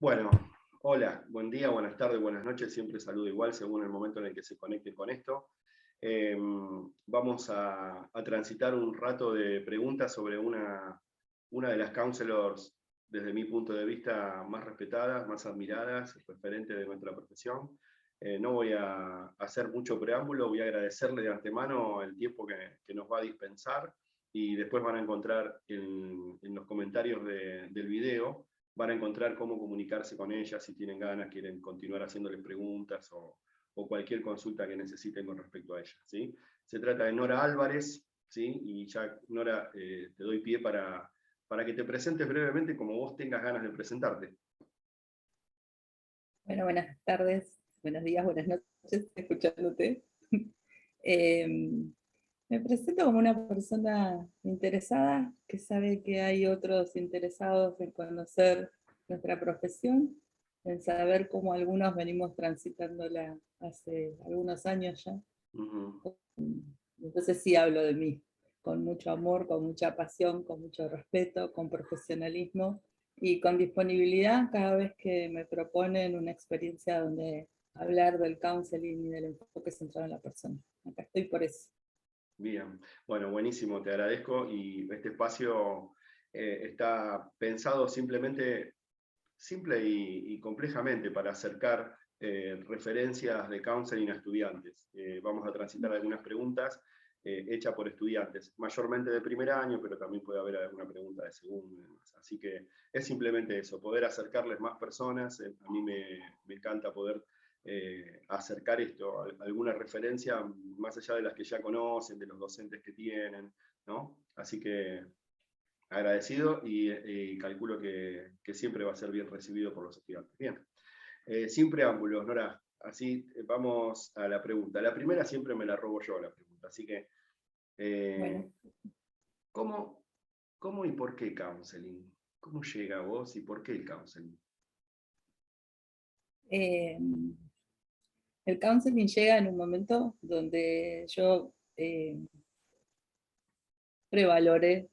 Bueno, hola, buen día, buenas tardes, buenas noches, siempre saludo igual según el momento en el que se conecten con esto. Vamos a transitar un rato de preguntas sobre una de las counselors, desde mi punto de vista, más respetadas, más admiradas, referente de nuestra profesión. No voy a hacer mucho preámbulo, voy a agradecerle de antemano el tiempo que nos va a dispensar, y después van a encontrar en los comentarios del video, van a encontrar cómo comunicarse con ella si tienen ganas, quieren continuar haciéndole preguntas o cualquier consulta que necesiten con respecto a ella, ¿sí? Se trata de Nora Álvarez, ¿sí? Y ya, Nora, te doy pie para que te presentes brevemente como vos tengas ganas de presentarte. Bueno, buenas tardes, buenos días, buenas noches, escuchándote. Eh, Me presento como una persona interesada, que sabe que hay otros interesados en conocer nuestra profesión, en saber cómo algunos venimos transitándola hace algunos años ya. Uh-huh. Entonces sí hablo de mí, con mucho amor, con mucha pasión, con mucho respeto, con profesionalismo y con disponibilidad cada vez que me proponen una experiencia donde hablar del counseling y del enfoque centrado en la persona. Acá estoy por eso. Bien, bueno, buenísimo, te agradezco, y este espacio está pensado simplemente, simple y complejamente, para acercar referencias de counseling a estudiantes. Vamos a transitar algunas preguntas hechas por estudiantes, mayormente de primer año, pero también puede haber alguna pregunta de segundo y demás. Así que es simplemente eso, poder acercarles más personas. A mí me encanta poder acercar esto, alguna referencia más allá de las que ya conocen, de los docentes que tienen, ¿no? Así que agradecido, y calculo que siempre va a ser bien recibido por los estudiantes. Bien, sin preámbulos, Nora, así vamos a la pregunta. La primera siempre me la robo yo, la pregunta, así que, Bueno, ¿cómo, ¿cómo y por qué counseling? ¿Cómo llega a vos y por qué el counseling? eh, el counseling llega en un momento donde yo prevaloré,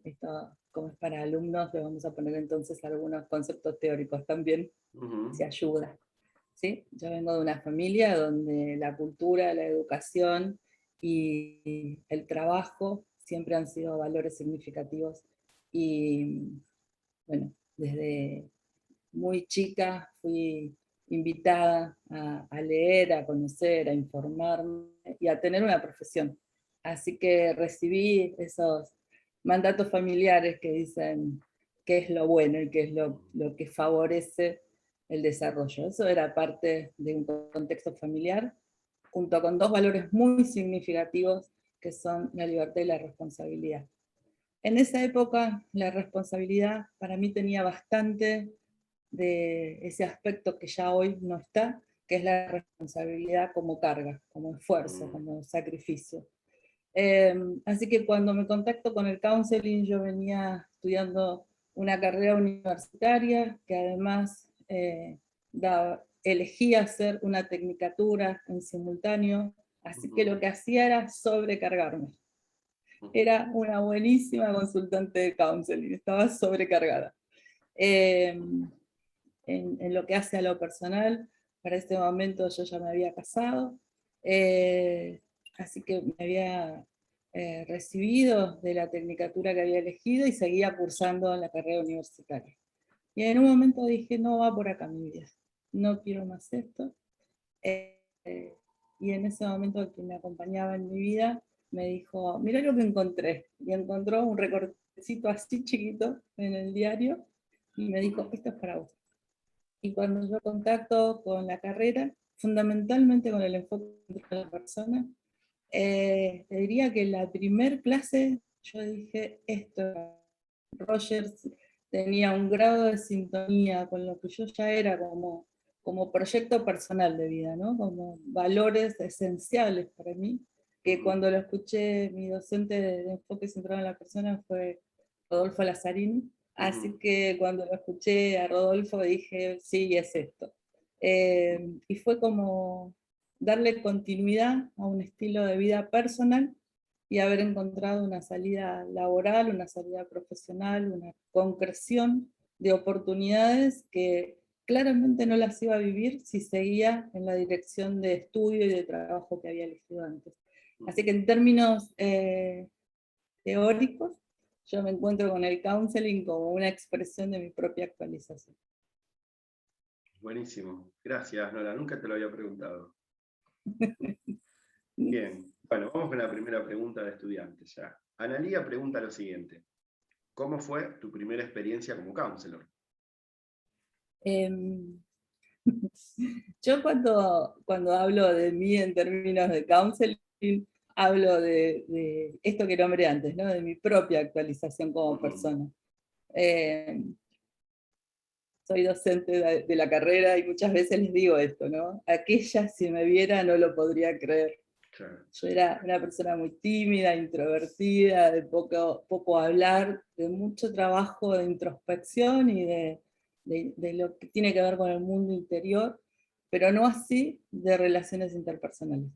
esto como es para alumnos, le vamos a poner entonces algunos conceptos teóricos también, Uh-huh. si ayuda. ¿Sí? Yo vengo de una familia donde la cultura, la educación y el trabajo siempre han sido valores significativos, y bueno, desde muy chica fui invitada a leer, a conocer, a informarme y a tener una profesión. Así que recibí esos mandatos familiares que dicen qué es lo bueno y qué es lo que favorece el desarrollo. Eso era parte de un contexto familiar, junto con dos valores muy significativos que son la libertad y la responsabilidad. En esa época la responsabilidad para mí tenía bastante de ese aspecto que ya hoy no está, que es la responsabilidad como carga, como esfuerzo, Uh-huh. como sacrificio. Así que cuando me contacto con el counseling, yo venía estudiando una carrera universitaria que además elegía hacer una tecnicatura en simultáneo, así que Uh-huh. lo que hacía era sobrecargarme. Uh-huh. Era una buenísima consultante de counseling, estaba sobrecargada. Eh, en lo que hace a lo personal, para este momento yo ya me había casado, eh, así que me había recibido de la tecnicatura que había elegido y seguía cursando en la carrera universitaria. Y en un momento dije, no va por acá mi vida, no quiero más esto. Eh, y en ese momento quien me acompañaba en mi vida me dijo, mira lo que encontré. Y encontró un recortecito así chiquito en el diario y me dijo, Uh-huh. esto es para vos. Y cuando yo contacto con la carrera, fundamentalmente con el enfoque de la persona, te diría que la primer clase yo dije, esto, Rogers tenía un grado de sintonía con lo que yo ya era como proyecto personal de vida, ¿no? Como valores esenciales para mí, que Uh-huh. cuando lo escuché, mi docente de enfoque centrado en la persona fue Rodolfo Lazzarini, así Uh-huh. que cuando lo escuché a Rodolfo dije, sí, es esto. Y fue como darle continuidad a un estilo de vida personal y haber encontrado una salida laboral, una salida profesional, una concreción de oportunidades que claramente no las iba a vivir si seguía en la dirección de estudio y de trabajo que había elegido antes. Así que en términos teóricos, yo me encuentro con el counseling como una expresión de mi propia actualización. Buenísimo. Gracias, Nora. Nunca te lo había preguntado. Bien. Bueno, vamos con la primera pregunta de estudiantes ya. Analía pregunta lo siguiente. ¿Cómo fue tu primera experiencia como counselor? Yo cuando hablo de mí en términos de counseling, hablo de esto que nombré antes, ¿no? De mi propia actualización como persona. Soy docente de la carrera y muchas veces les digo esto, ¿no? Aquella, si me viera, no lo podría creer. Claro. Yo era una persona muy tímida, introvertida, de poco hablar, de mucho trabajo de introspección y de lo que tiene que ver con el mundo interior, pero no así de relaciones interpersonales.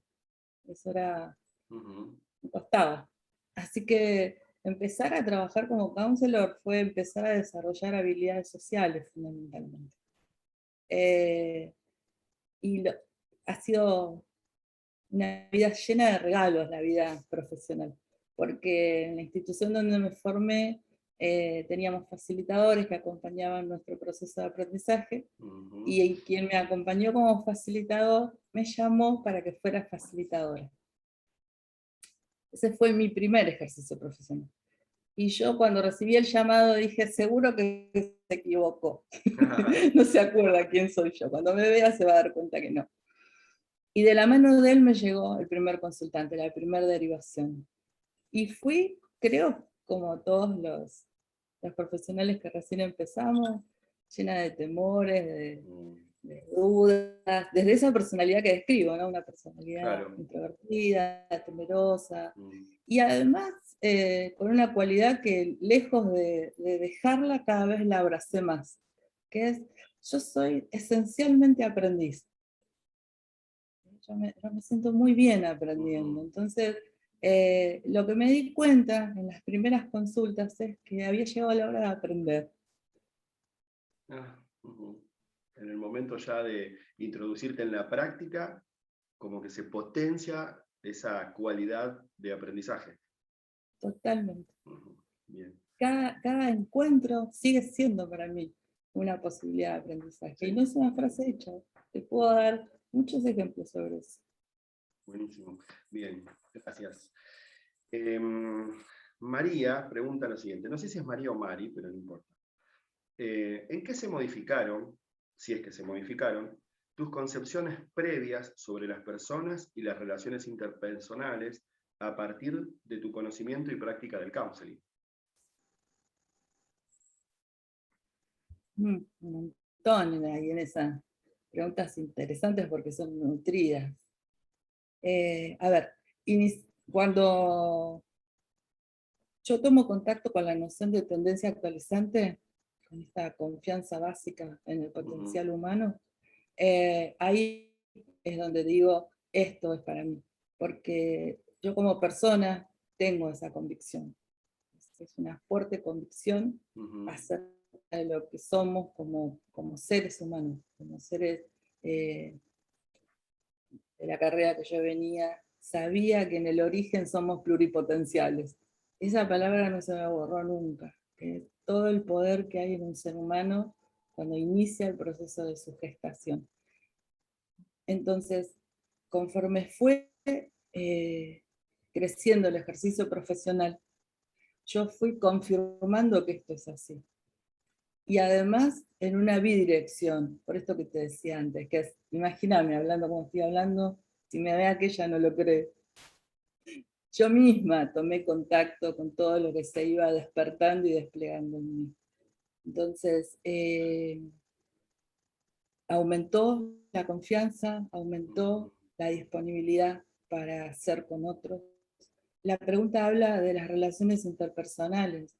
Eso era, me costaba. Así que empezar a trabajar como counselor fue empezar a desarrollar habilidades sociales, fundamentalmente. Y ha sido una vida llena de regalos, la vida profesional, porque en la institución donde me formé teníamos facilitadores que acompañaban nuestro proceso de aprendizaje, y quien me acompañó como facilitador me llamó para que fuera facilitadora. Ese fue mi primer ejercicio profesional. Y yo cuando recibí el llamado dije, seguro que se equivocó. No se acuerda quién soy yo. Cuando me vea se va a dar cuenta que no. Y de la mano de él me llegó el primer consultante, la primera derivación. Y fui, creo, como todos los profesionales que recién empezamos, llena de temores, de dudas, desde esa personalidad que describo, ¿no? Una personalidad introvertida, temerosa, y además con una cualidad que lejos de dejarla, cada vez la abracé más, que es, yo soy esencialmente aprendiz. Yo me siento muy bien aprendiendo. Entonces, lo que me di cuenta en las primeras consultas es que había llegado la hora de aprender. En el momento ya de introducirte en la práctica, como que se potencia esa cualidad de aprendizaje. Totalmente. Bien. Cada encuentro sigue siendo para mí una posibilidad de aprendizaje. Sí. Y no es una frase hecha. Te puedo dar muchos ejemplos sobre eso. Buenísimo. Bien, gracias. María pregunta lo siguiente. No sé si es María o Mari, pero no importa. ¿En qué se modificaron, si es que se modificaron, tus concepciones previas sobre las personas y las relaciones interpersonales a partir de tu conocimiento y práctica del counseling? Un montón ahí en esas preguntas interesantes porque son nutridas. A ver, cuando yo tomo contacto con la noción de tendencia actualizante, con esta confianza básica en el potencial humano, ahí es donde digo, esto es para mí, porque yo como persona tengo esa convicción. Es una fuerte convicción acerca de lo que somos como seres humanos, como seres de la carrera que yo venía, sabía que en el origen somos pluripotenciales. Esa palabra no se me borró nunca. Todo el poder que hay en un ser humano cuando inicia el proceso de su gestación. Entonces, conforme fue creciendo el ejercicio profesional, yo fui confirmando que esto es así. Y además en una bidirección, por esto que te decía antes, que es, imagíname hablando como estoy hablando, si me ve aquella no lo cree. Yo misma tomé contacto con todo lo que se iba despertando y desplegando en mí. Entonces, aumentó la confianza, aumentó la disponibilidad para hacer con otros. La pregunta habla de las relaciones interpersonales.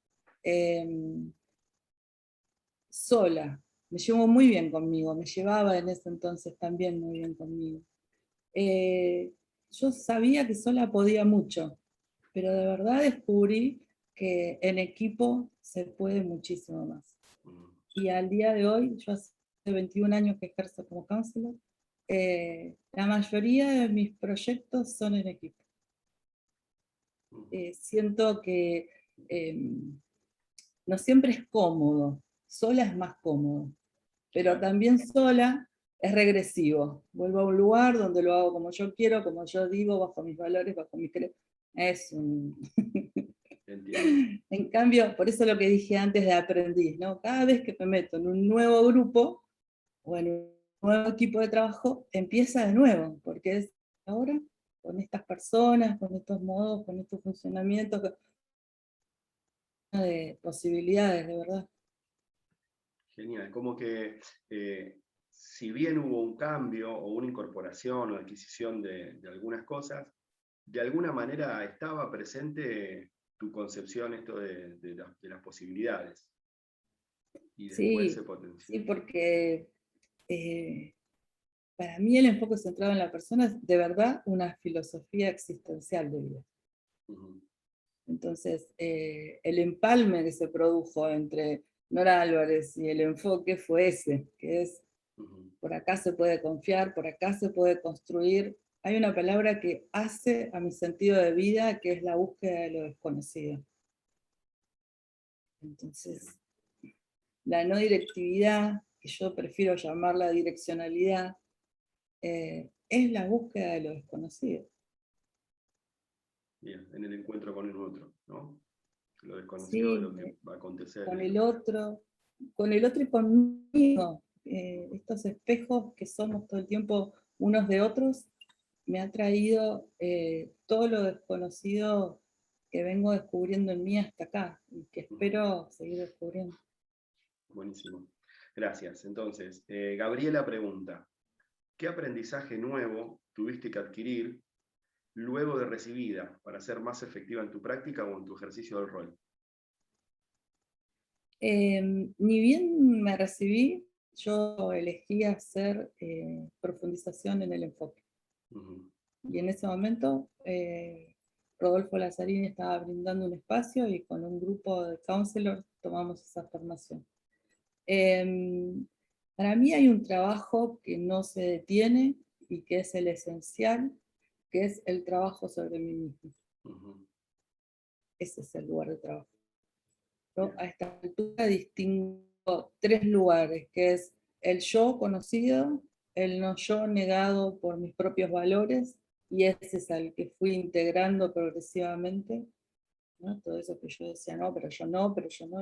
Sola, me llevo muy bien conmigo, me llevaba en ese entonces también muy bien conmigo. Yo sabía que sola podía mucho, pero de verdad descubrí que en equipo se puede muchísimo más. Y al día de hoy yo 21 años que ejerzo como counselor, la mayoría de mis proyectos son en equipo. Siento que no siempre es cómodo, sola es más cómodo, pero Claro. también sola es regresivo. Vuelvo a un lugar donde lo hago como yo quiero, como yo digo, bajo mis valores, bajo mis creencias. Es un... Entiendo. En cambio, por eso lo que dije antes de aprendiz, ¿no? Cada vez que me meto en un nuevo grupo o en un nuevo equipo de trabajo, empieza de nuevo, porque es ahora con estas personas, con estos modos, con estos funcionamientos, de posibilidades, de verdad. Genial. Como que si bien hubo un cambio o una incorporación o adquisición de algunas cosas, de alguna manera estaba presente tu concepción esto de las posibilidades. Y después se Sí, potenció. sí, porque para mí el enfoque centrado en la persona es de verdad una filosofía existencial de vida. Ujú. Entonces, el empalme que se produjo entre Nora Álvarez y el enfoque fue ese, que es, Ujú. por acá se puede confiar, por acá se puede construir. Hay una palabra que hace a mi sentido de vida, que es la búsqueda de lo desconocido. Entonces, la no directividad, que yo prefiero llamarla direccionalidad, es la búsqueda de lo desconocido. Bien, en el encuentro con el otro, ¿no? Lo desconocido de Sí, lo que va a acontecer. con Y el otro y conmigo. Estos espejos que somos todo el tiempo unos de otros, me ha traído todo lo desconocido que vengo descubriendo en mí hasta acá, y que Ujú. espero seguir descubriendo. Buenísimo. Gracias. Entonces, Gabriela pregunta, ¿qué aprendizaje nuevo tuviste que adquirir luego de recibida para ser más efectiva en tu práctica o en tu ejercicio del rol? Ni bien me recibí, yo elegí hacer profundización en el enfoque. Ujú. Y en ese momento, Rodolfo Lazzarini estaba brindando un espacio y con un grupo de counselors tomamos esa formación. Para mí hay un trabajo que no se detiene y que es el esencial, que es el trabajo sobre mí mismo. Ujú. Ese es el lugar de trabajo. Yo Bien. a esta altura distingo tres lugares, que es el yo conocido, el no yo negado por mis propios valores, y ese es al que fui integrando progresivamente, ¿no? Todo eso que yo decía, no, pero yo no, pero yo no.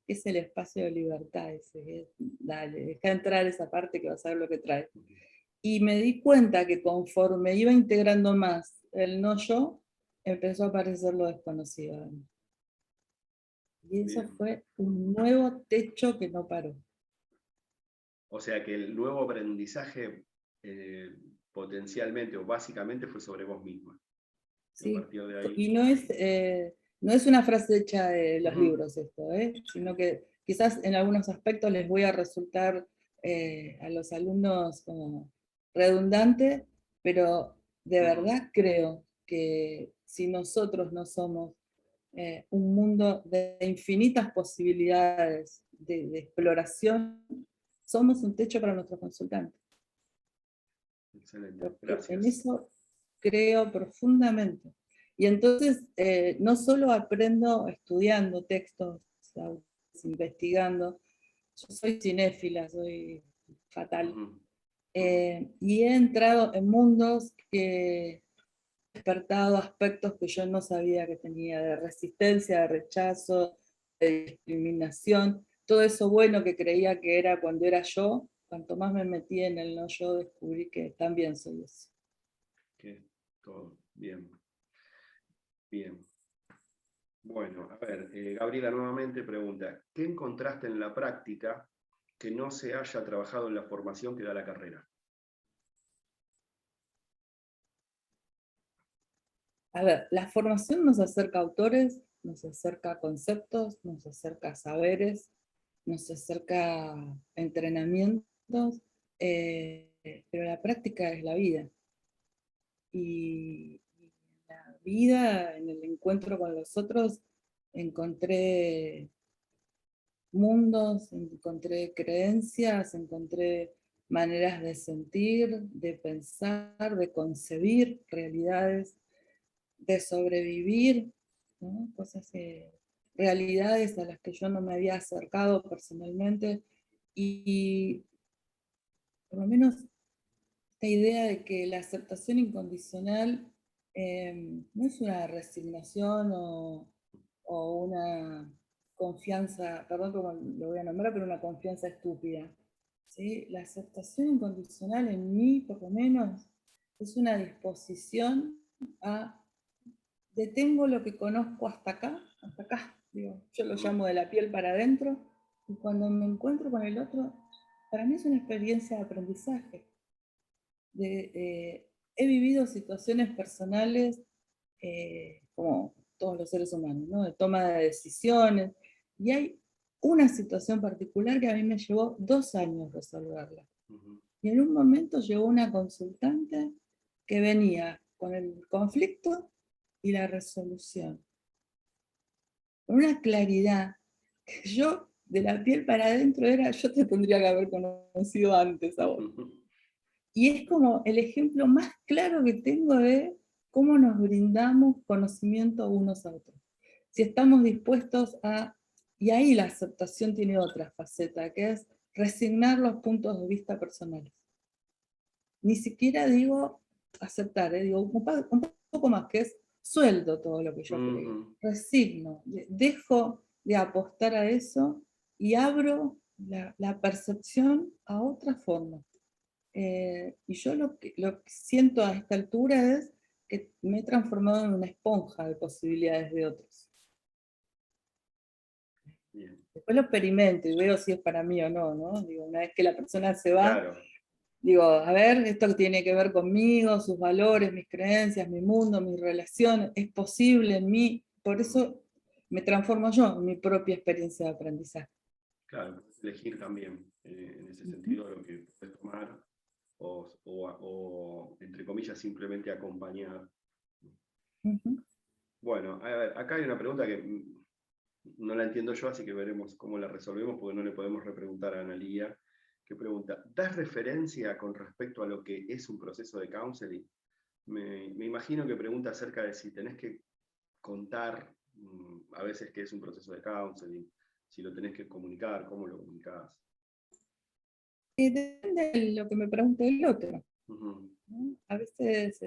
Es el espacio de libertad ese, dale, deja entrar esa parte que vas a ver lo que trae. Ujú. Y me di cuenta que conforme iba integrando más el no yo, empezó a aparecer lo desconocido. Y eso Bien. fue un nuevo techo que no paró. O sea que el nuevo aprendizaje potencialmente o básicamente fue sobre vos misma. A ¿Sí? partir de ahí. Y no es una frase hecha de los Ujú. libros esto, sino que quizás en algunos aspectos les voy a resultar a los alumnos como redundante, pero de Ujú. verdad creo que si nosotros no somos un mundo de infinitas posibilidades de exploración, somos un techo para nuestros consultantes. Excelente. Porque en Gracias. eso creo profundamente. Y entonces no solo aprendo estudiando textos, investigando, yo soy cinéfila, soy fatal, Ujú. Ujú. y he entrado en mundos que han despertado aspectos que yo no sabía que tenía, de resistencia, de rechazo, de discriminación, todo eso bueno que creía que era cuando era yo, cuanto más me metí en el no yo, descubrí que también soy eso. Que todo bien. Bien. Bueno, a ver, Gabriela nuevamente pregunta, ¿qué encontraste en la práctica que no se haya trabajado en la formación que da la carrera? A ver, la formación nos acerca a autores, nos acerca a conceptos, nos acerca a saberes, nos acerca a entrenamientos, pero la práctica es la vida. Y la vida, en el encuentro con los otros, encontré mundos, encontré creencias, encontré maneras de sentir, de pensar, de concebir realidades, de sobrevivir, ¿no? Cosas, realidades a las que yo no me había acercado personalmente, y por lo menos esta idea de que la aceptación incondicional no es una resignación o una confianza, perdón como lo voy a nombrar, pero una confianza estúpida. ¿Sí? La aceptación incondicional en mí, por lo menos, es una disposición a detengo lo que conozco hasta acá, digo, yo lo llamo de la piel para adentro, y cuando me encuentro con el otro, para mí es una experiencia de aprendizaje. He vivido situaciones personales, como todos los seres humanos, ¿no? De toma de decisiones, y hay una situación particular que a mí me llevó 2 años resolverla. Y en un momento llegó una consultante que venía con el conflicto y la resolución, con una claridad que yo, de la piel para adentro, era, yo te tendría que haber conocido antes a vos. Y es como el ejemplo más claro que tengo de cómo nos brindamos conocimiento unos a otros. Si estamos dispuestos a, y ahí la aceptación tiene otra faceta, que es resignar los puntos de vista personales. Ni siquiera digo aceptar, digo un poco más, que es sueldo todo lo que yo creo. Resigno, dejo de apostar a eso y abro la percepción a otra forma. Y yo lo que siento a esta altura es que me he transformado en una esponja de posibilidades de otros. Bien. Después lo experimento y veo si es para mí o no, ¿no? Digo, una vez que la persona se va, Claro. digo, a ver, esto tiene que ver conmigo, sus valores, mis creencias, mi mundo, mis relaciones, es posible en mí, por eso me transformo yo en mi propia experiencia de aprendizaje. Claro, elegir también, en ese sentido, lo que puedes tomar o, entre comillas, simplemente acompañar. Bueno, a ver, acá hay una pregunta que no la entiendo yo, así que veremos cómo la resolvemos, porque no le podemos repreguntar a Analía, que pregunta, ¿das referencia con respecto a lo que es un proceso de counseling? Me imagino que pregunta acerca de si tenés que contar a veces qué es un proceso de counseling, si lo tenés que comunicar, cómo lo comunicás. Depende de lo que me pregunte el otro. Uh-huh. ¿No? A veces,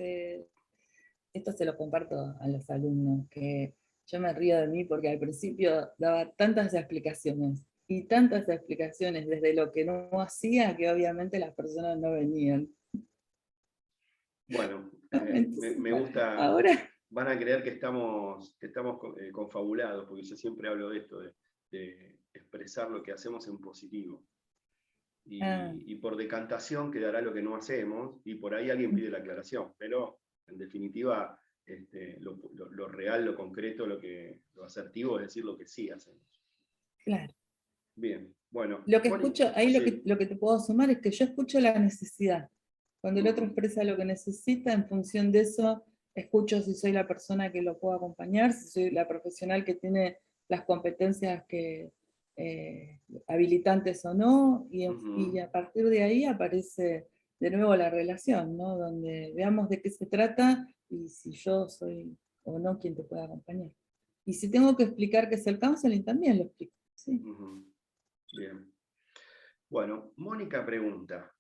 esto se lo comparto a los alumnos, que yo me río de mí porque al principio daba tantas explicaciones, y tantas explicaciones desde lo que no hacía, que obviamente las personas no venían. Bueno, Entonces, me gusta, ahora, van a creer que estamos confabulados, porque yo siempre hablo de esto, de expresar lo que hacemos en positivo. Y por decantación quedará lo que no hacemos, y por ahí alguien pide la aclaración, pero en definitiva lo real, lo concreto, lo asertivo es decir lo que sí hacemos. claro. Bien, bueno. Lo que Moni, escucho, ahí sí. lo que te puedo sumar es que yo escucho la necesidad. Cuando el otro Uh-huh. expresa lo que necesita, en función de eso, escucho si soy la persona que lo puedo acompañar, si soy la profesional que tiene las competencias habilitantes o no, y a partir de ahí aparece de nuevo la relación, ¿no? Donde veamos de qué se trata y si yo soy o no quien te pueda acompañar. Y si tengo que explicar qué es el counseling, también lo explico. ¿Sí? Uh-huh. Bien. Bueno, Mónica pregunta,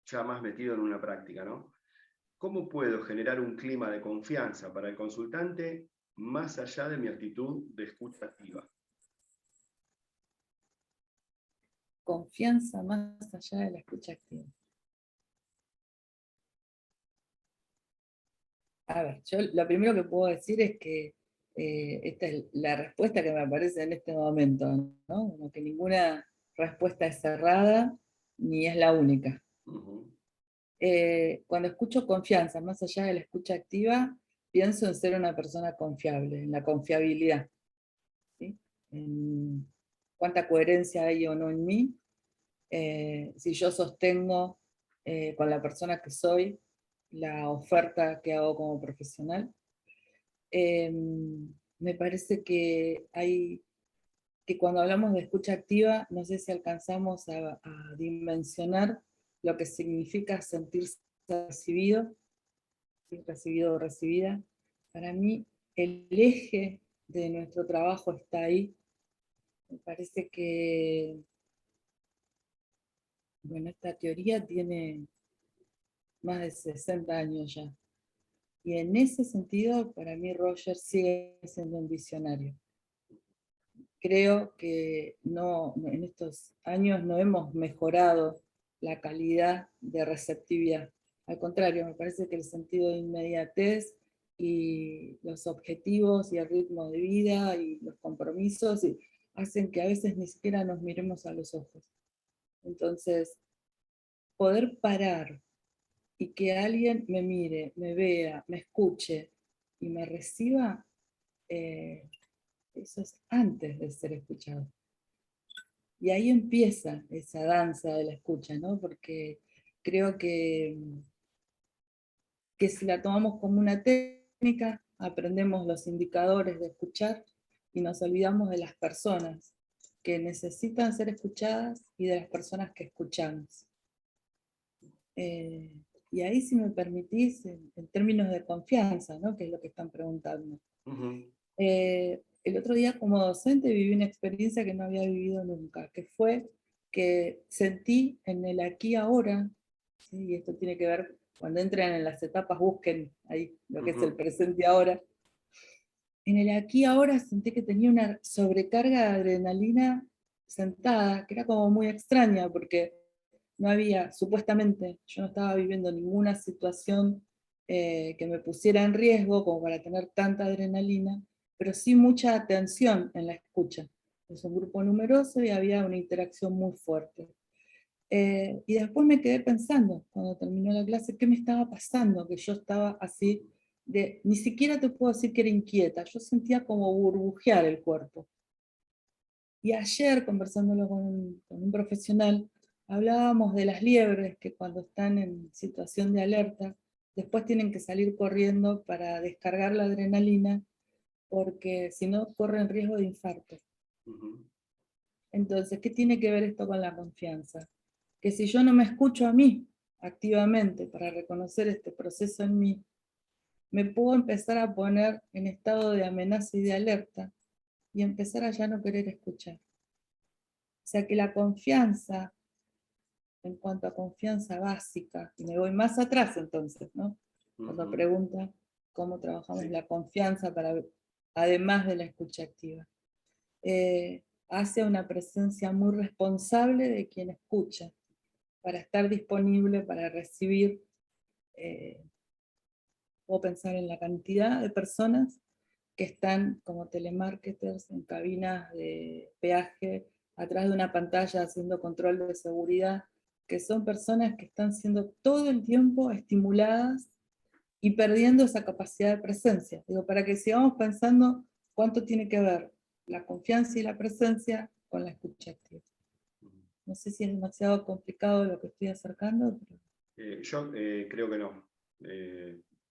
ya más metido en una práctica, ¿no? ¿Cómo puedo generar un clima de confianza para el consultante más allá de mi actitud de escucha activa? Confianza más allá de la escucha activa. A ver, yo lo primero que puedo decir es que esta es la respuesta que me aparece en este momento, ¿no? Como que ninguna respuesta es cerrada, ni es la única. Uh-huh. Cuando escucho confianza, más allá de la escucha activa, pienso en ser una persona confiable, en la confiabilidad. ¿Sí? En cuánta coherencia hay o no en mí, si yo sostengo con la persona que soy la oferta que hago como profesional. Me parece que que cuando hablamos de escucha activa, no sé si alcanzamos a dimensionar lo que significa sentirse recibido, recibido o recibida. Para mí, el eje de nuestro trabajo está ahí. Me parece que, bueno, esta teoría tiene más de 60 años ya. Y en ese sentido, para mí Roger sigue siendo un visionario. Creo que en estos años no hemos mejorado la calidad de receptividad. Al contrario, me parece que el sentido de inmediatez y los objetivos y el ritmo de vida y los compromisos hacen que a veces ni siquiera nos miremos a los ojos. Entonces, poder parar y que alguien me mire, me vea, me escuche y me reciba, eso es antes de ser escuchado. Y ahí empieza esa danza de la escucha, ¿no? Porque creo que si la tomamos como una técnica, aprendemos los indicadores de escuchar y nos olvidamos de las personas que necesitan ser escuchadas y de las personas que escuchamos. Y ahí, si me permitís, en términos de confianza, ¿no? Que es lo que están preguntando. El otro día como docente viví una experiencia que no había vivido nunca, que fue que sentí en el aquí ahora, ¿sí? Y esto tiene que ver, cuando entren en las etapas, busquen ahí lo que es el presente ahora. En el aquí ahora sentí que tenía una sobrecarga de adrenalina sentada, que era como muy extraña, porque no había, supuestamente, yo no estaba viviendo ninguna situación que me pusiera en riesgo como para tener tanta adrenalina, pero sí mucha atención en la escucha. Es un grupo numeroso y había una interacción muy fuerte. Y después me quedé pensando, cuando terminó la clase, qué me estaba pasando, que yo estaba así, ni siquiera te puedo decir que era inquieta, yo sentía como burbujear el cuerpo. Y ayer, conversándolo con un profesional, hablábamos de las liebres que cuando están en situación de alerta, después tienen que salir corriendo para descargar la adrenalina, porque si no corren riesgo de infarto. Entonces, ¿qué tiene que ver esto con la confianza? Que si yo no me escucho a mí activamente para reconocer este proceso en mí, me puedo empezar a poner en estado de amenaza y de alerta y empezar a ya no querer escuchar. O sea que la confianza, en cuanto a confianza básica, y me voy más atrás entonces, ¿no? Cuando pregunta cómo trabajamos la confianza además de la escucha activa. Hace una presencia muy responsable de quien escucha, para estar disponible para recibir, puedo pensar en la cantidad de personas que están como telemarketers en cabinas de peaje, atrás de una pantalla haciendo control de seguridad, que son personas que están siendo todo el tiempo estimuladas y perdiendo esa capacidad de presencia. Digo, para que sigamos pensando cuánto tiene que ver la confianza y la presencia con la escucha activa. No sé si es demasiado complicado lo que estoy acercando. Pero... yo creo que no.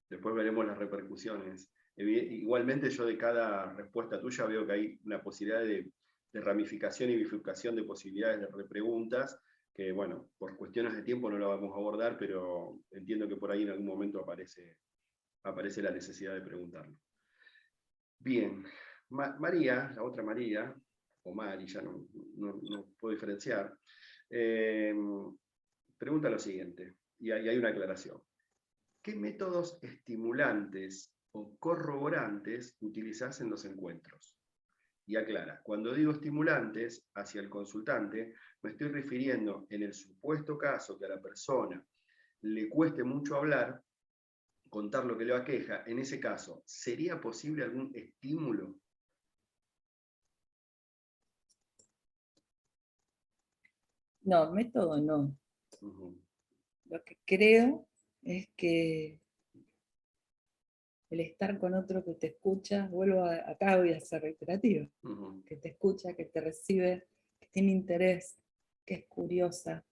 Después veremos las repercusiones. Igualmente yo de cada respuesta tuya veo que hay una posibilidad de ramificación y bifurcación de posibilidades de repreguntas, que bueno, por cuestiones de tiempo no lo vamos a abordar, pero entiendo que por ahí en algún momento aparece la necesidad de preguntarlo. Bien, María, la otra María, o Mari, ya no puedo diferenciar, pregunta lo siguiente, y hay una aclaración. ¿Qué métodos estimulantes o corroborantes utilizás en los encuentros? Y aclara, cuando digo estimulantes hacia el consultante, me estoy refiriendo en el supuesto caso que a la persona le cueste mucho hablar, contar lo que le aqueja. En ese caso, ¿sería posible algún estímulo? No, método no. Lo que creo es que el estar con otro que te escucha, vuelvo acá, voy a ser reiterativa, que te escucha, que te recibe, que tiene interés, que es curiosa,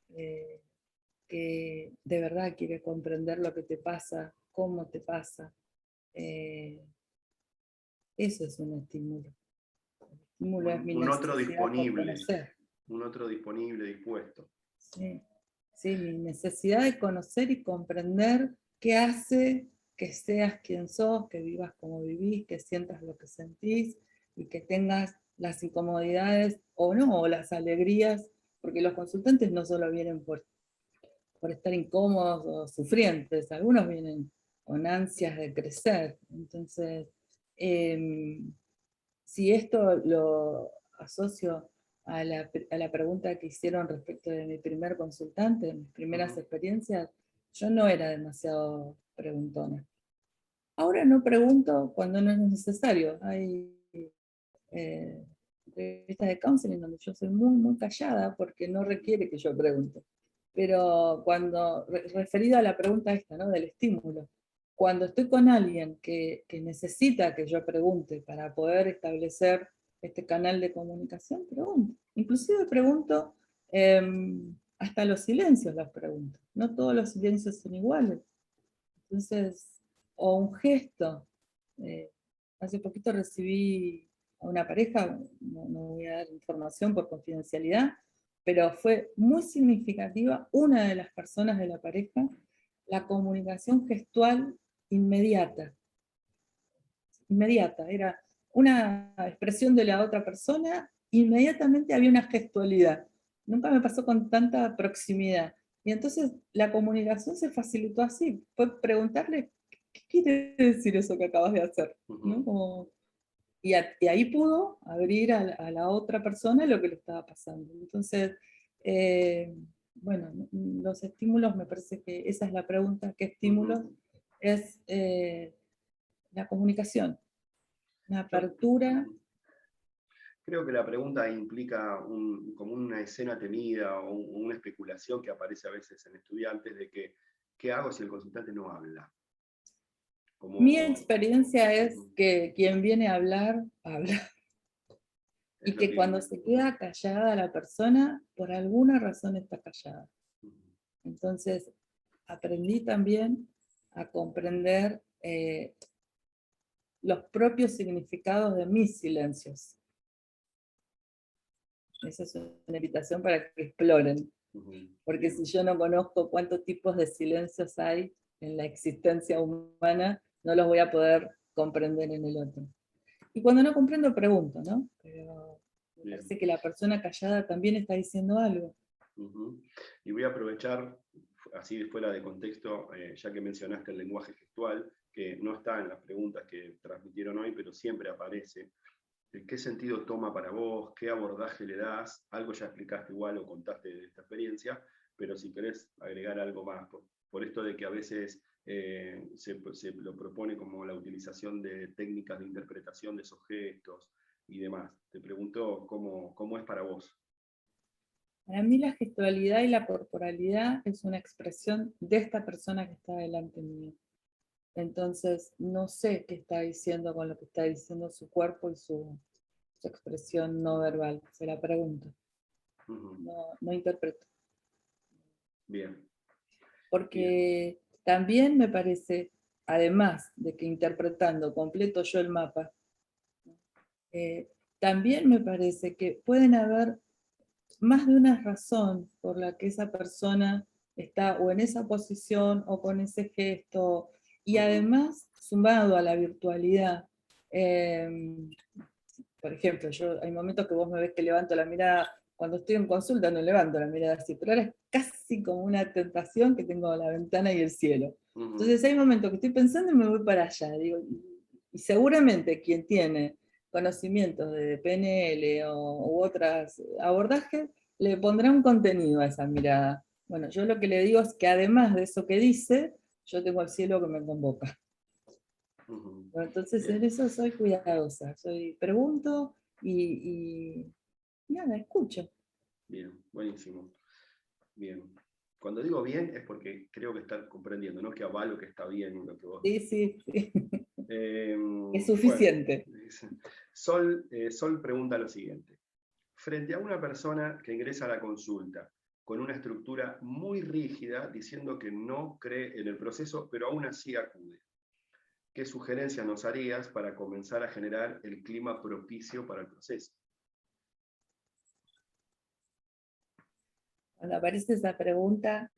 que de verdad quiere comprender lo que te pasa, cómo te pasa. Eso es un estímulo. El estímulo es mi Un otro necesidad por disponible, conocer. un otro disponible, dispuesto. Sí, sí, mi necesidad de conocer y comprender qué hace que seas quien sos, que vivas como vivís, que sientas lo que sentís y que tengas las incomodidades o no, o las alegrías, porque los consultantes no solo vienen por estar incómodos o sufrientes, algunos vienen con ansias de crecer. Entonces, si esto lo asocio a la pregunta que hicieron respecto de mi primer consultante, de mis primeras experiencias, yo no era demasiado preguntona. Ahora no pregunto cuando no es necesario. Hay entrevistas de counseling donde yo soy muy, muy callada porque no requiere que yo pregunte. Pero cuando, referido a la pregunta esta, ¿no? Del estímulo, cuando estoy con alguien que necesita que yo pregunte para poder establecer este canal de comunicación, pregunto. Inclusive pregunto, hasta los silencios los pregunto. No todos los silencios son iguales. Entonces, o un gesto. Hace poquito recibí a una pareja, no voy a dar información por confidencialidad, pero fue muy significativa una de las personas de la pareja, la comunicación gestual inmediata. Inmediata, era una expresión de la otra persona, inmediatamente había una gestualidad. Nunca me pasó con tanta proximidad. Y entonces la comunicación se facilitó así, fue preguntarle, ¿qué quiere decir eso que acabas de hacer? ¿No? Como, y ahí pudo abrir a la otra persona lo que le estaba pasando. Entonces, bueno, los estímulos, me parece que esa es la pregunta, ¿qué estímulos? Es la comunicación, una apertura. Creo que la pregunta implica como una escena temida o una especulación que aparece a veces en estudiantes de que, ¿qué hago si el consultante no habla? Mi Como, experiencia es que quien viene a hablar, habla. es Y lo que que... cuando se queda callada la persona, por alguna razón está callada. Entonces, aprendí también a comprender los propios significados de mis silencios. Esa es una invitación para que exploren. Porque si yo no conozco cuántos tipos de silencios hay en la existencia humana, no los voy a poder comprender en el otro. Y cuando no comprendo, pregunto, ¿no? Pero me parece que la persona callada también está diciendo algo. Y voy a aprovechar, así fuera de contexto, ya que mencionaste el lenguaje gestual, que no está en las preguntas que transmitieron hoy, pero siempre aparece. ¿Qué sentido toma para vos? ¿Qué abordaje le das? Algo ya explicaste igual o contaste de esta experiencia, pero si querés agregar algo más, por esto de que a veces se lo propone como la utilización de técnicas de interpretación de esos gestos y demás. Te pregunto cómo es para vos. Para mí la gestualidad y la corporalidad es una expresión de esta persona que está delante mío. Entonces, no sé qué está diciendo con lo que está diciendo su cuerpo y su expresión no verbal. Se la pregunto. No interpreto. Bien. Porque también me parece, además de que interpretando completo yo el mapa, también me parece que pueden haber más de una razón por la que esa persona está o en esa posición o con ese gesto, y además, sumado a la virtualidad, por ejemplo, hay momentos que vos me ves que levanto la mirada, cuando estoy en consulta no levanto la mirada así, pero ahora es casi como una tentación que tengo la ventana y el cielo. Entonces hay momentos que estoy pensando y me voy para allá, digo, y seguramente quien tiene conocimientos de PNL u otros abordajes, le pondrá un contenido a esa mirada. Bueno, yo lo que le digo es que además de eso que dice, yo tengo el cielo que me convoca. Bueno, entonces en eso soy cuidadosa, pregunto y nada, escucho. Bien, buenísimo. Bien. Cuando digo bien es porque creo que estás comprendiendo, no que avalo que está bien lo que vos Sí, decís. sí. Es Bueno, suficiente. Sol pregunta lo siguiente. Frente a una persona que ingresa a la consulta con una estructura muy rígida, diciendo que no cree en el proceso, pero aún así acude, ¿qué sugerencias nos harías para comenzar a generar el clima propicio para el proceso? Cuando aparece esa pregunta,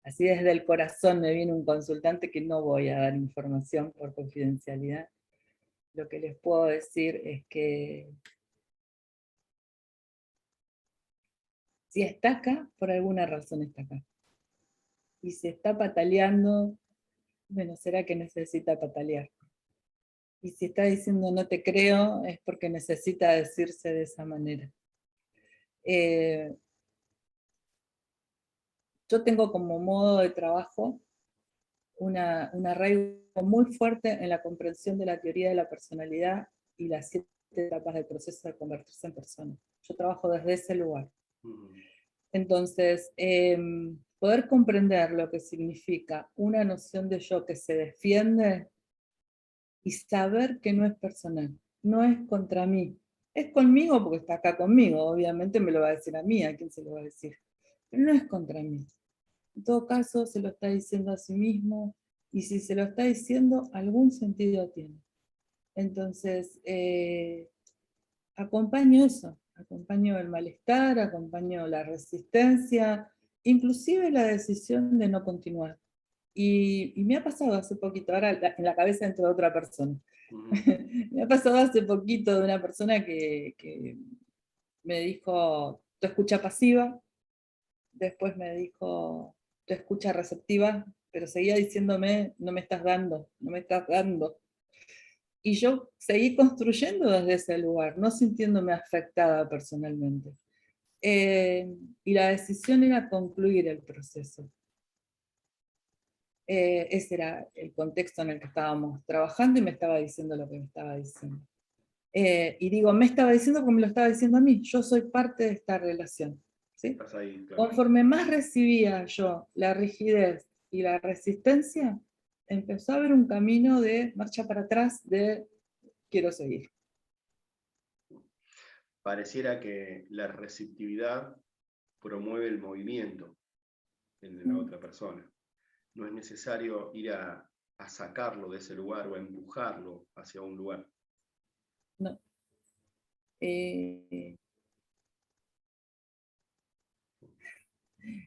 así desde el corazón me viene un consultante que no voy a dar información por confidencialidad. Lo que les puedo decir es que si está acá, por alguna razón está acá. Y si está pataleando, bueno, será que necesita patalear. Y si está diciendo no te creo, es porque necesita decirse de esa manera. Yo tengo como modo de trabajo un arraigo muy fuerte en la comprensión de la teoría de la personalidad y las 7 etapas del proceso de convertirse en persona. Yo trabajo desde ese lugar. Entonces, poder comprender lo que significa una noción de yo que se defiende y saber que no es personal, no es contra mí. Es conmigo porque está acá conmigo, obviamente me lo va a decir a mí, ¿a quién se lo va a decir? Pero no es contra mí. En todo caso, se lo está diciendo a sí mismo, y si se lo está diciendo, algún sentido tiene. Entonces, acompaño eso, acompaño el malestar, acompaño la resistencia, inclusive la decisión de no continuar. Y me ha pasado hace poquito, ahora en la cabeza entró otra persona. Me ha pasado hace poquito de una persona que me dijo, tu escucha pasiva, después me dijo, tu escucha receptiva, pero seguía diciéndome, no me estás dando, no me estás dando. Y yo seguí construyendo desde ese lugar, no sintiéndome afectada personalmente. Y la decisión era concluir el proceso. Ese era el contexto en el que estábamos trabajando y me estaba diciendo lo que me estaba diciendo. Y digo, me estaba diciendo como me lo estaba diciendo a mí, yo soy parte de esta relación. ¿Sí? Ahí, claro. Conforme más recibía yo la rigidez y la resistencia, empezó a haber un camino de marcha para atrás, de quiero seguir. Pareciera que la receptividad promueve el movimiento en la otra persona. No es necesario ir a sacarlo de ese lugar o a empujarlo hacia un lugar. No.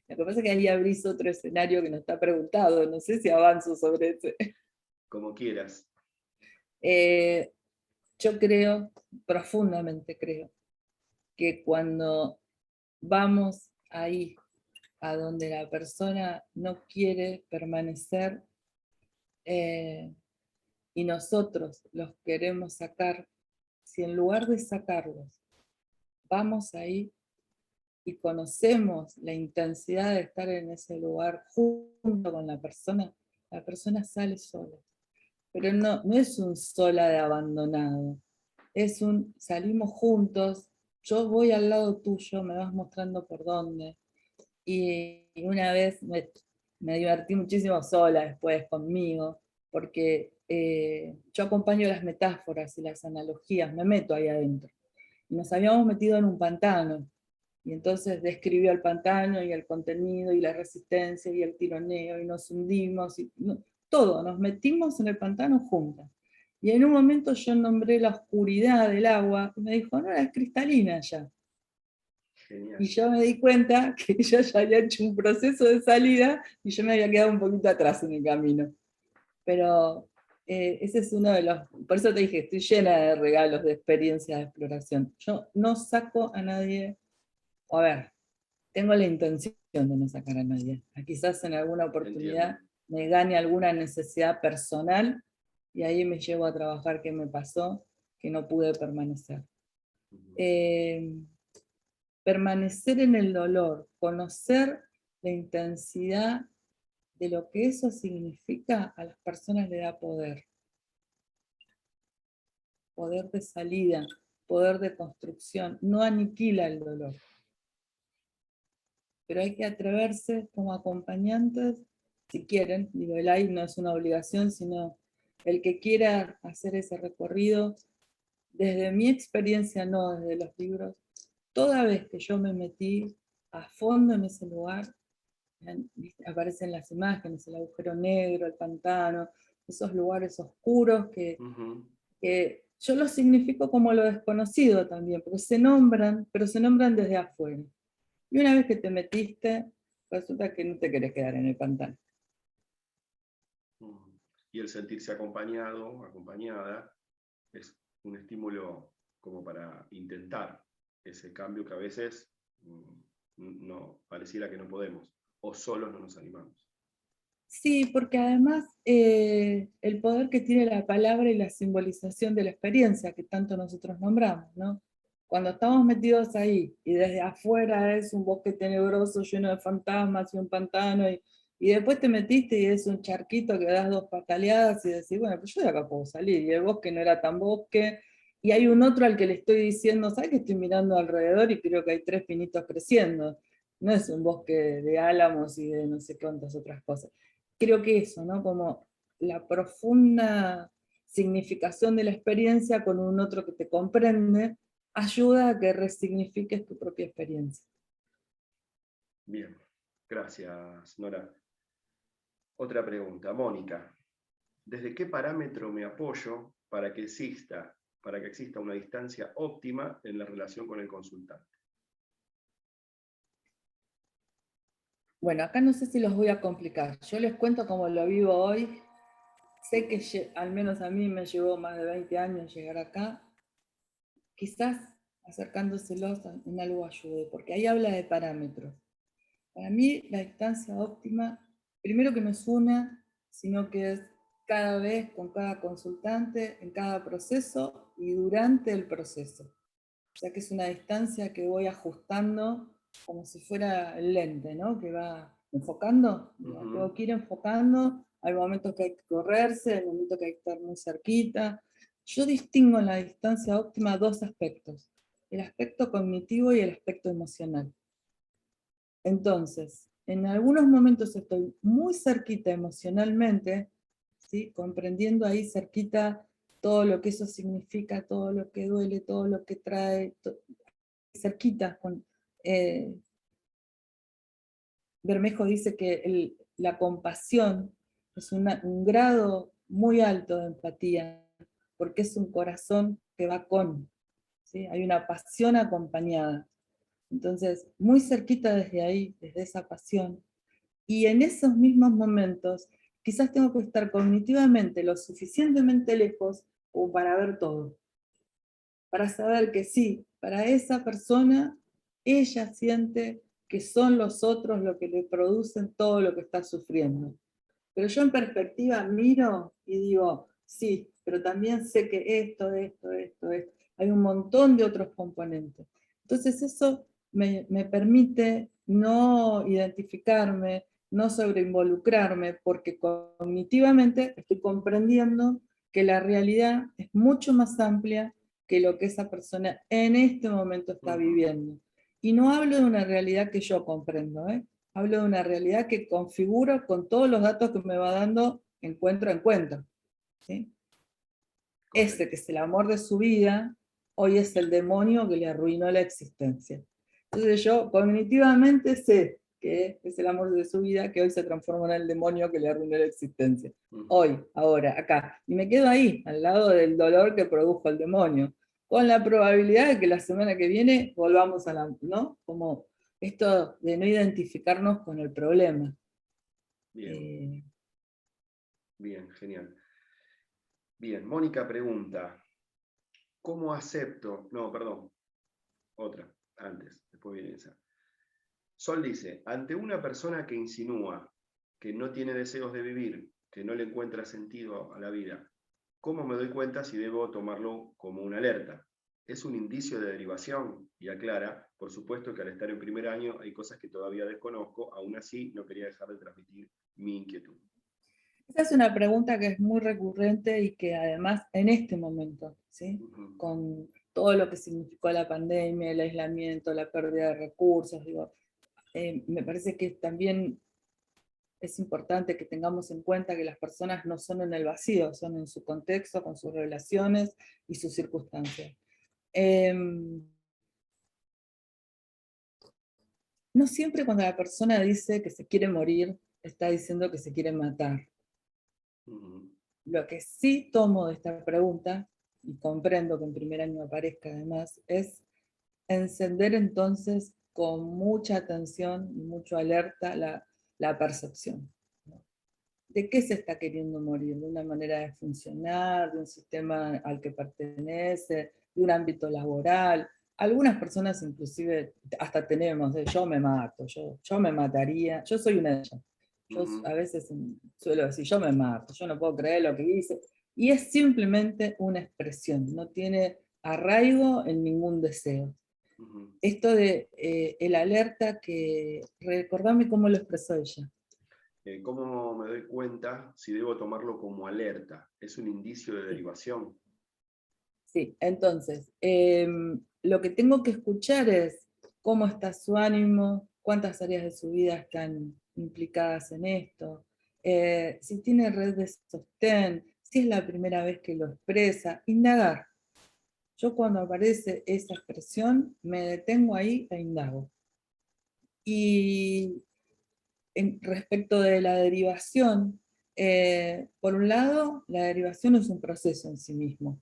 Lo que pasa es que ahí abrís otro escenario que no está preguntado, no sé si avanzo sobre ese. Como quieras. Yo creo, profundamente creo, que cuando vamos ahí, a donde la persona no quiere permanecer, y nosotros los queremos sacar, si en lugar de sacarlos, vamos ahí y conocemos la intensidad de estar en ese lugar junto con la persona sale sola. Pero no es un sola de abandonado, es un salimos juntos, yo voy al lado tuyo, me vas mostrando por dónde. Y una vez me divertí muchísimo sola después conmigo, porque yo acompaño las metáforas y las analogías, me meto ahí adentro. Y nos habíamos metido en un pantano, y entonces describió el pantano y el contenido y la resistencia y el tironeo, y nos hundimos, y todo, nos metimos en el pantano juntas. Y en un momento yo nombré la oscuridad del agua, y me dijo, no, es cristalina ya. Genial. Y yo me di cuenta que ella ya había hecho un proceso de salida, y yo me había quedado un poquito atrás en el camino. Pero ese es uno de los, por eso te dije, estoy llena de regalos, de experiencias de exploración. Yo no saco a nadie, o a ver, tengo la intención de no sacar a nadie. Quizás en alguna oportunidad me gane alguna necesidad personal, y ahí me llevo a trabajar qué me pasó, que no pude permanecer. Permanecer en el dolor, conocer la intensidad de lo que eso significa, a las personas le da poder. Poder de salida, poder de construcción, no aniquila el dolor. Pero hay que atreverse como acompañantes, si quieren, digo, el AI no es una obligación, sino el que quiera hacer ese recorrido, desde mi experiencia, no desde los libros, toda vez que yo me metí a fondo en ese lugar, aparecen las imágenes, el agujero negro, el pantano, esos lugares oscuros que yo los significo como lo desconocido también, porque se nombran, pero se nombran desde afuera. Y una vez que te metiste, resulta que no te querés quedar en el pantano. Y el sentirse acompañado, acompañada, es un estímulo como para intentar ese cambio que a veces no, pareciera que no podemos, o solos no nos animamos. Sí, porque además el poder que tiene la palabra y la simbolización de la experiencia que tanto nosotros nombramos, ¿no? Cuando estamos metidos ahí y desde afuera es un bosque tenebroso lleno de fantasmas y un pantano y después te metiste y es un charquito que das 2 pataleadas y decís, bueno, pues yo de acá puedo salir, y el bosque no era tan bosque, y hay un otro al que le estoy diciendo, ¿sabes que estoy mirando alrededor y creo que hay 3 pinitos creciendo? No es un bosque de álamos y de no sé cuántas otras cosas. Creo que eso, ¿no? Como la profunda significación de la experiencia con un otro que te comprende, ayuda a que resignifiques tu propia experiencia. Bien, gracias, Nora. Otra pregunta, Mónica. ¿Desde qué parámetro me apoyo para que exista una distancia óptima en la relación con el consultante? Bueno, acá no sé si los voy a complicar. Yo les cuento cómo lo vivo hoy. Sé que al menos a mí me llevó más de 20 años llegar acá. Quizás acercándoselos en algo ayude, porque ahí habla de parámetros. Para mí la distancia óptima, primero que no es una, sino que es cada vez con cada consultante, en cada proceso y durante el proceso. O sea que es una distancia que voy ajustando como si fuera el lente, ¿no? Que va enfocando, tengo que ir enfocando, hay momentos que hay que correrse, hay momentos que hay que estar muy cerquita. Yo distingo en la distancia óptima 2 aspectos, el aspecto cognitivo y el aspecto emocional. Entonces, en algunos momentos estoy muy cerquita emocionalmente, ¿sí? Comprendiendo ahí cerquita todo lo que eso significa, todo lo que duele, todo lo que trae, cerquita. Bermejo dice que la compasión es un grado muy alto de empatía, porque es un corazón que va con, ¿sí? Hay una pasión acompañada. Entonces, muy cerquita desde ahí, desde esa pasión, y en esos mismos momentos, quizás tengo que estar cognitivamente lo suficientemente lejos como para ver todo. Para saber que sí, para esa persona, ella siente que son los otros lo que le producen todo lo que está sufriendo. Pero yo en perspectiva miro y digo, sí, pero también sé que esto, hay un montón de otros componentes. Entonces eso me permite no identificarme, no sobreinvolucrarme, porque cognitivamente estoy comprendiendo que la realidad es mucho más amplia que lo que esa persona en este momento está viviendo. Y no hablo de una realidad que yo comprendo, hablo de una realidad que configuro con todos los datos que me va dando encuentro a encuentro. ¿Sí? Ese que es el amor de su vida, hoy es el demonio que le arruinó la existencia. Entonces yo cognitivamente sé que es el amor de su vida que hoy se transforma en el demonio que le arruinó la existencia. Hoy, ahora, acá. Y me quedo ahí, al lado del dolor que produjo el demonio, con la probabilidad de que la semana que viene volvamos a la, ¿no? Como esto de no identificarnos con el problema. Bien, bien, genial. Bien, Mónica pregunta, ¿cómo acepto? No, perdón, otra, antes, después viene esa. Sol dice, ante una persona que insinúa que no tiene deseos de vivir, que no le encuentra sentido a la vida, ¿cómo me doy cuenta si debo tomarlo como una alerta? ¿Es un indicio de derivación? Y aclara, por supuesto que al estar en primer año hay cosas que todavía desconozco, aún así no quería dejar de transmitir mi inquietud. Esa es una pregunta que es muy recurrente y que además en este momento, ¿sí? Con todo lo que significó la pandemia, el aislamiento, la pérdida de recursos, digo, me parece que también es importante que tengamos en cuenta que las personas no son en el vacío, son en su contexto, con sus relaciones y sus circunstancias. no siempre cuando la persona dice que se quiere morir, está diciendo que se quiere matar. Ujú. Lo que sí tomo de esta pregunta, y comprendo que en primer año aparezca además, es encender entonces con mucha atención y mucha alerta la percepción. ¿De qué se está queriendo morir? ¿De una manera de funcionar, de un sistema al que pertenece, de un ámbito laboral? Algunas personas inclusive hasta tenemos de yo me mato, yo me mataría, yo soy una de ellas. Yo a Ujú. veces suelo decir yo me mato, yo no puedo creer lo que hice. Y es simplemente una expresión, no tiene arraigo en ningún deseo. Ujú. Esto de el alerta que, recordame cómo lo expresó ella. ¿Cómo me doy cuenta si debo tomarlo como alerta? ¿Es un indicio de Sí. derivación? Sí, entonces, lo que tengo que escuchar es cómo está su ánimo, cuántas áreas de su vida están implicadas en esto, si tiene red de sostén, si es la primera vez que lo expresa, indagar. Yo cuando aparece esa expresión, me detengo ahí e indago. Y respecto de la derivación, por un lado, la derivación es un proceso en sí mismo.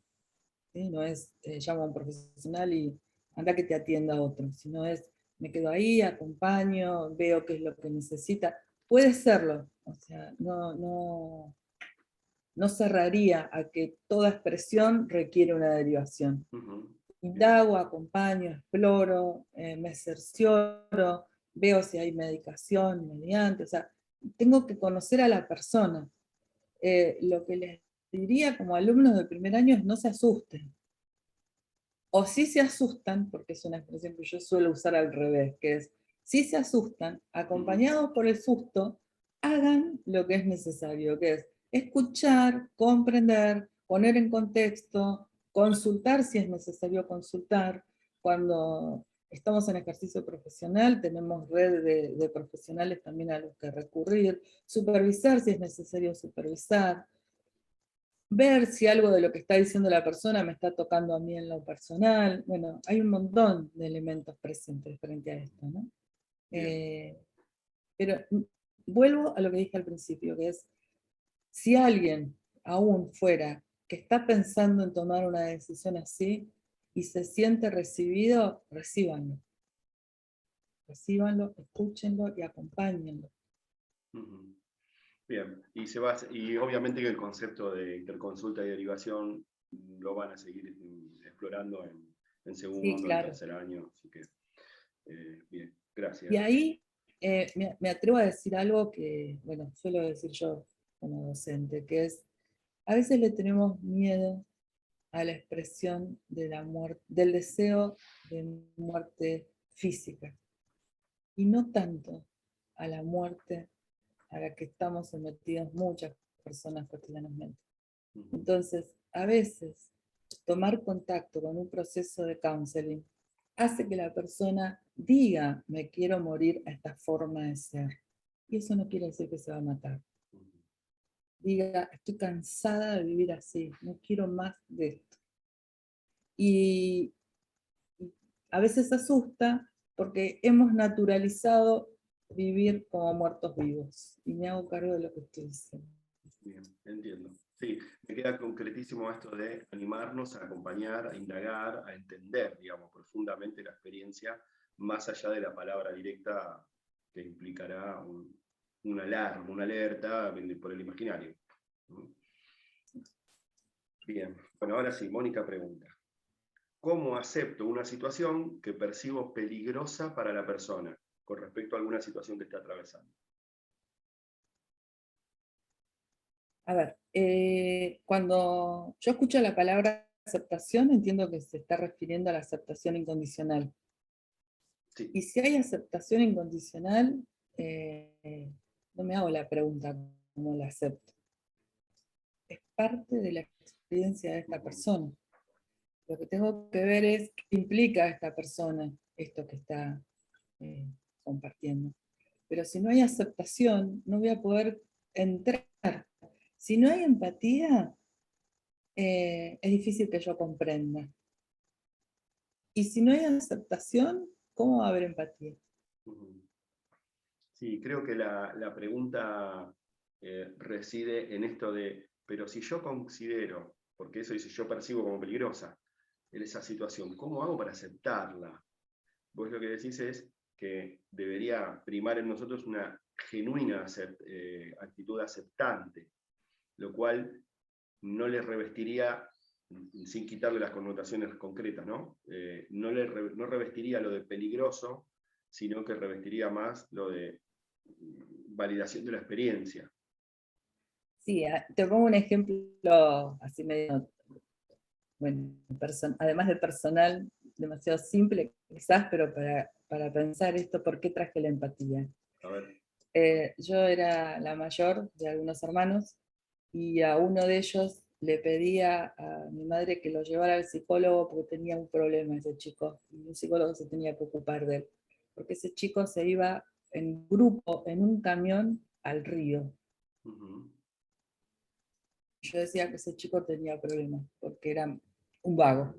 ¿Sí? No es llamo a un profesional y anda que te atienda a otro, sino es me quedo ahí, acompaño, veo qué es lo que necesita. Puede serlo, o sea, no cerraría a que toda expresión requiere una derivación. Ujú. Bien. Indago, acompaño, exploro, me cercioro, veo si hay medicación mediante, o sea, tengo que conocer a la persona. Lo que les diría como alumnos de primer año es no se asusten. O sí se asustan, porque es una expresión que yo suelo usar al revés, que es, si se asustan, Ujú. acompañados por el susto, hagan lo que es necesario, que es escuchar, comprender, poner en contexto, consultar si es necesario consultar. Cuando estamos en ejercicio profesional, tenemos red de profesionales también a los que recurrir, supervisar si es necesario supervisar, ver si algo de lo que está diciendo la persona me está tocando a mí en lo personal. Bueno, hay un montón de elementos presentes frente a esto, ¿no? Bien. Eh, pero vuelvo a lo que dije al principio, que es, si alguien aún fuera que está pensando en tomar una decisión así y se siente recibido, recíbanlo, escúchenlo y acompáñenlo. Ujú. Bien. Y obviamente que el concepto de interconsulta y derivación lo van a seguir explorando en Sí, segundo, en claro. tercer año. Así que, bien, Y gracias. ahí me atrevo a decir algo que, bueno, suelo decir yo como docente, que es, a veces le tenemos miedo a la expresión de la muerte, del deseo de muerte física, y no tanto a la muerte a la que estamos sometidos muchas personas cotidianamente. Ujú. Entonces, a veces, tomar contacto con un proceso de counseling hace que la persona diga, me quiero morir a esta forma de ser. Y eso no quiere decir que se va a matar. Diga, estoy cansada de vivir así, no quiero más de esto. Y a veces asusta porque hemos naturalizado vivir como muertos vivos. Y me hago cargo de lo que estoy diciendo. Bien, entiendo. Sí, me queda concretísimo esto de animarnos a acompañar, a indagar, a entender, digamos, profundamente la experiencia, más allá de la palabra directa que implicará una alarma, una alerta por el imaginario. Bien, bueno, ahora sí, Mónica pregunta. ¿Cómo acepto una situación que percibo peligrosa para la persona con respecto a alguna situación que está atravesando? A ver, cuando yo escucho la palabra aceptación, entiendo que se está refiriendo a la aceptación incondicional. Sí. Y si hay aceptación incondicional, no me hago la pregunta cómo la acepto. Es parte de la experiencia de esta Ujú. persona. Lo que tengo que ver es qué implica a esta persona esto que está eh, compartiendo. Pero si no hay aceptación, no voy a poder entrar. Si no hay empatía, es difícil que yo comprenda. Y si no hay aceptación, ¿cómo va a haber empatía? Ujú. Sí, creo que la pregunta reside en esto de, pero si yo considero, porque eso dice, yo percibo como peligrosa en esa situación, ¿cómo hago para aceptarla? Vos lo que decís es que debería primar en nosotros una genuina actitud aceptante, lo cual no le revestiría, sin quitarle las connotaciones concretas, ¿no? No revestiría lo de peligroso, sino que revestiría más lo de validación de la experiencia. Sí, te pongo un ejemplo así medio, bueno, además de personal, demasiado simple quizás, pero para pensar esto, ¿por qué traje la empatía? A ver. Yo era la mayor de algunos hermanos y a uno de ellos le pedía a mi madre que lo llevara al psicólogo porque tenía un problema ese chico, y un psicólogo se tenía que ocupar de él, porque ese chico se iba en grupo, en un camión, al río. Uh-huh. Yo decía que ese chico tenía problemas, porque era un vago.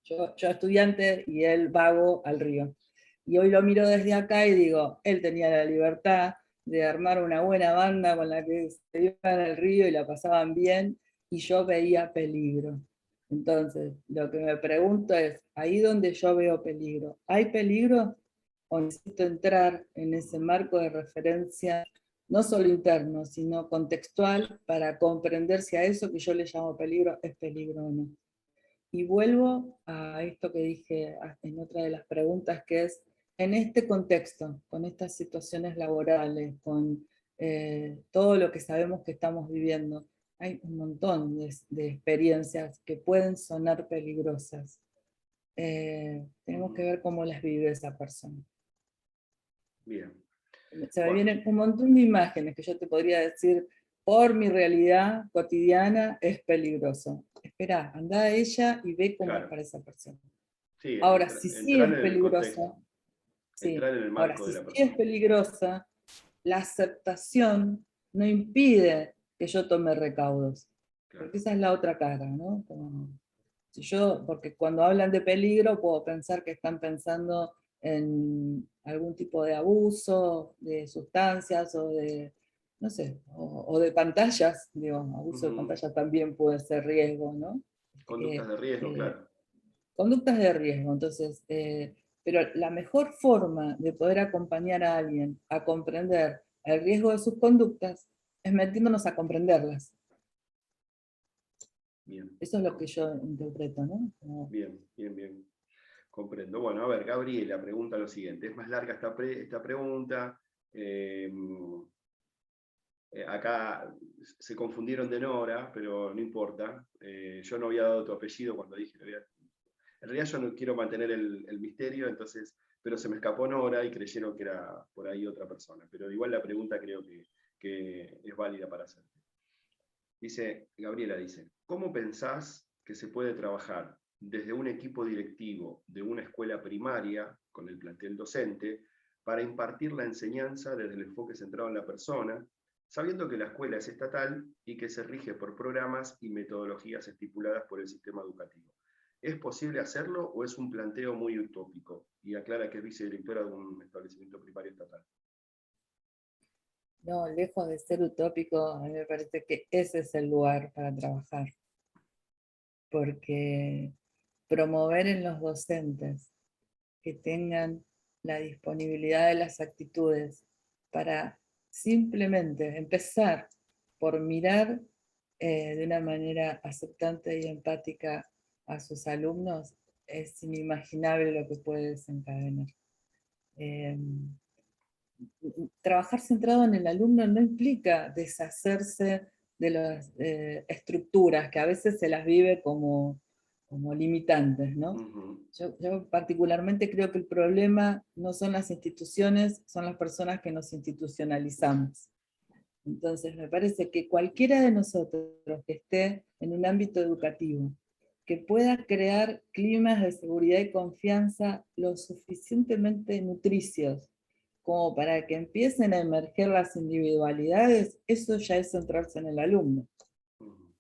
Yo estudiante y él vago al río. Y hoy lo miro desde acá y digo, él tenía la libertad de armar una buena banda con la que se iban al río y la pasaban bien, y yo veía peligro. Entonces, lo que me pregunto es, ahí donde yo veo peligro, ¿hay peligro o necesito entrar en ese marco de referencia, no solo interno, sino contextual, para comprender si a eso que yo le llamo peligro es peligro o no? Y vuelvo a esto que dije en otra de las preguntas, que es, en este contexto, con estas situaciones laborales, con todo lo que sabemos que estamos viviendo, hay un montón de experiencias que pueden sonar peligrosas. Tenemos que ver cómo las vive esa persona. Bien. Se me Bueno, vienen un montón de imágenes que yo te podría decir, por mi realidad cotidiana es peligroso. Espera, anda a ella y ve cómo es claro. para esa persona. Sí, Ahora, si sí entrar es en el contexto, peligrosa, sí. entrar en el Ahora, marco si de la sí es persona. peligrosa, la aceptación no impide que yo tome recaudos. Claro. Porque esa es la otra cara, ¿no? Si yo, porque cuando hablan de peligro puedo pensar que están pensando en algún tipo de abuso de sustancias o de, no sé, o de pantallas, digo, abuso de Uh-huh. pantallas también puede ser riesgo, ¿no? Conductas de riesgo, Eh, claro. conductas de riesgo, entonces, pero la mejor forma de poder acompañar a alguien a comprender el riesgo de sus conductas es metiéndonos a comprenderlas. Bien. Eso es lo que yo interpreto, ¿no? Bien, bien, bien. Comprendo. Bueno, a ver, Gabriela pregunta lo siguiente. Es más larga esta pregunta. Acá se confundieron de Nora, pero no importa. Yo no había dado tu apellido cuando dije. En realidad yo no quiero mantener el misterio, entonces, pero se me escapó Nora y creyeron que era por ahí otra persona. Pero igual la pregunta creo que es válida para hacer. Gabriela dice, ¿cómo pensás que se puede trabajar desde un equipo directivo de una escuela primaria, con el plantel docente, para impartir la enseñanza desde el enfoque centrado en la persona, sabiendo que la escuela es estatal y que se rige por programas y metodologías estipuladas por el sistema educativo? ¿Es posible hacerlo o es un planteo muy utópico? Y aclara que es vicedirectora de un establecimiento primario estatal. No, lejos de ser utópico, a mí me parece que ese es el lugar para trabajar, porque promover en los docentes que tengan la disponibilidad de las actitudes para simplemente empezar por mirar de una manera aceptante y empática a sus alumnos, es inimaginable lo que puede desencadenar. Eh, Trabajar centrado en el alumno no implica deshacerse de las estructuras que a veces se las vive como limitantes, ¿no? Uh-huh. Yo particularmente creo que el problema no son las instituciones, son las personas que nos institucionalizamos. Entonces me parece que cualquiera de nosotros que esté en un ámbito educativo, que pueda crear climas de seguridad y confianza lo suficientemente nutricios como para que empiecen a emerger las individualidades, eso ya es centrarse en el alumno. Uh-huh.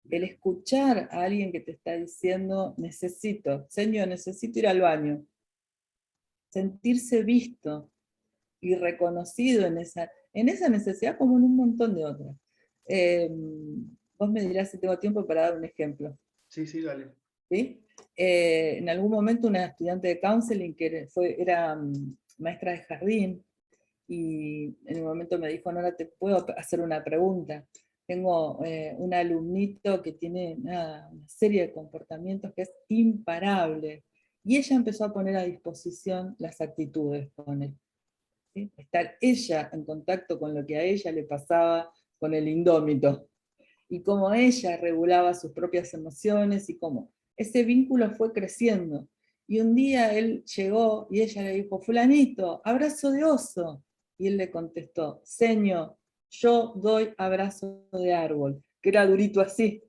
El escuchar a alguien que te está diciendo, necesito ir al baño. sentirse visto y reconocido en esa necesidad como en un montón de otras. Vos me dirás si tengo tiempo para dar un ejemplo. Sí, sí, dale. ¿Sí? En algún momento una estudiante de counseling que era maestra de jardín, y en un momento me dijo, Nora, te puedo hacer una pregunta. Tengo un alumnito que tiene una serie de comportamientos que es imparable. Y ella empezó a poner a disposición las actitudes con él. ¿Sí? Estar ella en contacto con lo que a ella le pasaba con el indómito. Y cómo ella regulaba sus propias emociones y cómo ese vínculo fue creciendo. Y un día él llegó y ella le dijo, fulanito, abrazo de oso. Y él le contestó, señor, yo doy abrazo de árbol, que era durito así,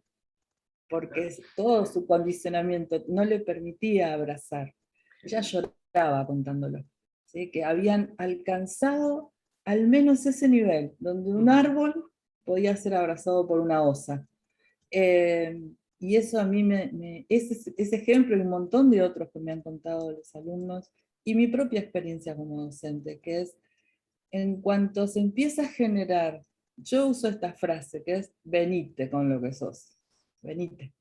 porque todo su condicionamiento no le permitía abrazar. Ella lloraba contándolo, ¿sí? Que habían alcanzado al menos ese nivel, donde un árbol podía ser abrazado por una osa. Y eso a mí ese ejemplo y un montón de otros que me han contado los alumnos, y mi propia experiencia como docente, que es, en cuanto se empieza a generar, yo uso esta frase, que es, venite con lo que sos, venite.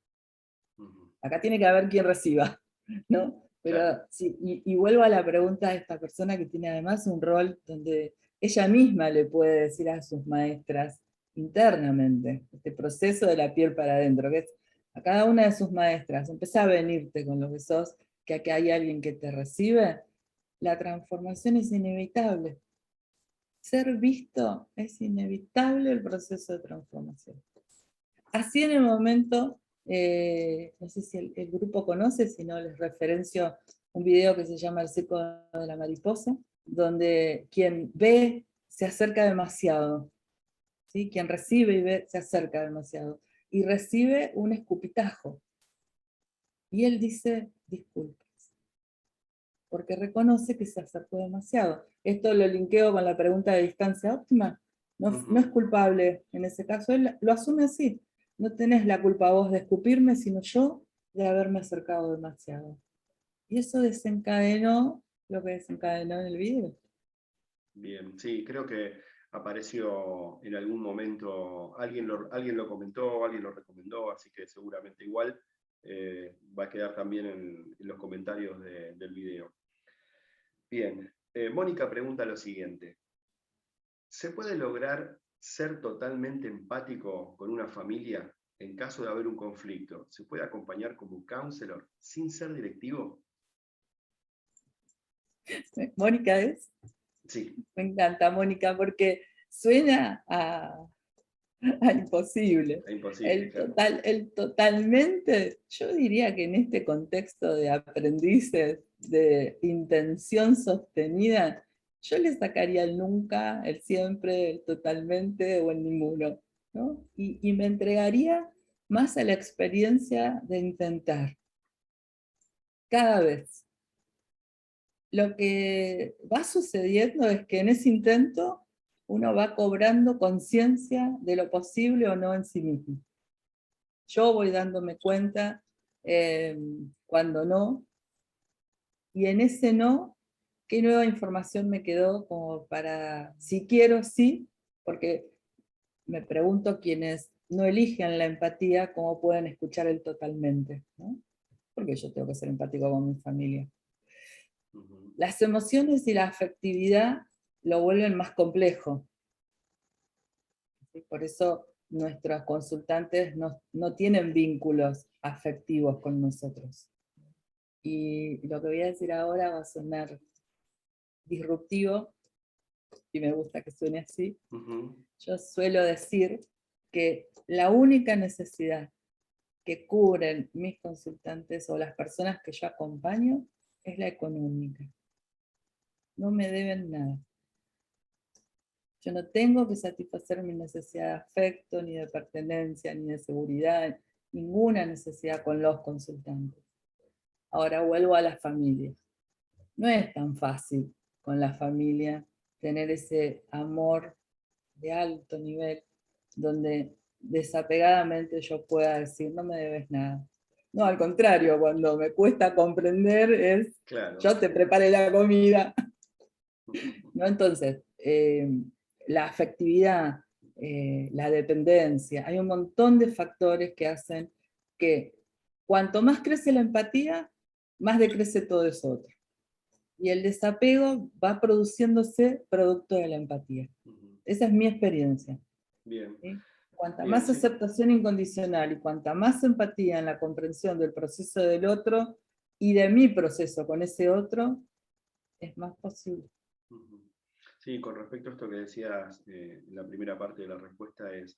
Acá tiene que haber quien reciba, ¿no? Pero Claro. sí, y vuelvo a la pregunta de esta persona que tiene además un rol donde ella misma le puede decir a sus maestras internamente, este proceso de la piel para adentro, que es a cada una de sus maestras, empezá a venirte con lo que sos, que aquí hay alguien que te recibe, la transformación es inevitable. Ser visto es inevitable el proceso de transformación. Así en el momento, no sé si el grupo conoce, si no les referencio un video que se llama El Circo de la Mariposa, donde quien ve se acerca demasiado, ¿sí? Quien recibe y ve se acerca demasiado, y recibe un escupitajo. Y él dice, disculpas, porque reconoce que se acercó demasiado. Esto lo linkeo con la pregunta de distancia óptima. No es culpable en ese caso, él lo asume así. No tenés la culpa vos de escupirme, sino yo de haberme acercado demasiado. Y eso desencadenó lo que desencadenó en el video. Bien, sí, creo que apareció en algún momento, alguien lo comentó, alguien lo recomendó, así que seguramente igual va a quedar también en los comentarios del video. Bien, Mónica pregunta lo siguiente. ¿Se puede lograr ser totalmente empático con una familia en caso de haber un conflicto? ¿Se puede acompañar como un counselor sin ser directivo? Mónica es, Sí. me encanta Mónica, porque suena a imposible. Es imposible, claro. El totalmente, yo diría que en este contexto de aprendices, de intención sostenida, yo le sacaría el nunca, el siempre, el totalmente o el ninguno, ¿no? Y me entregaría más a la experiencia de intentar, cada vez. Lo que va sucediendo es que en ese intento uno va cobrando conciencia de lo posible o no en sí mismo. Yo voy dándome cuenta cuando no, y en ese no, ¿qué nueva información me quedó como para, si quiero, sí? Porque me pregunto quienes no eligen la empatía, ¿cómo pueden escuchar el totalmente? ¿No? Porque yo tengo que ser empático con mi familia. Las emociones y la afectividad lo vuelven más complejo. ¿Sí? Por eso nuestros consultantes no tienen vínculos afectivos con nosotros. Y lo que voy a decir ahora va a sonar disruptivo, y me gusta que suene así. Yo suelo decir que la única necesidad que cubren mis consultantes o las personas que yo acompaño es la económica. No me deben nada. Yo no tengo que satisfacer mi necesidad de afecto, ni de pertenencia, ni de seguridad, ninguna necesidad con los consultantes. Ahora vuelvo a la familia. No es tan fácil con la familia tener ese amor de alto nivel, donde desapegadamente yo pueda decir, no me debes nada. No, al contrario, cuando me cuesta comprender es, Claro. yo te preparé la comida. ¿No? Entonces, la afectividad, la dependencia, hay un montón de factores que hacen que cuanto más crece la empatía, más decrece todo eso otro. Y el desapego va produciéndose producto de la empatía. Esa es mi experiencia. Bien, ¿Sí? Cuanta bien, más sí. aceptación incondicional y cuanta más empatía en la comprensión del proceso del otro y de mi proceso con ese otro, es más posible. Sí, con respecto a esto que decías en la primera parte de la respuesta es,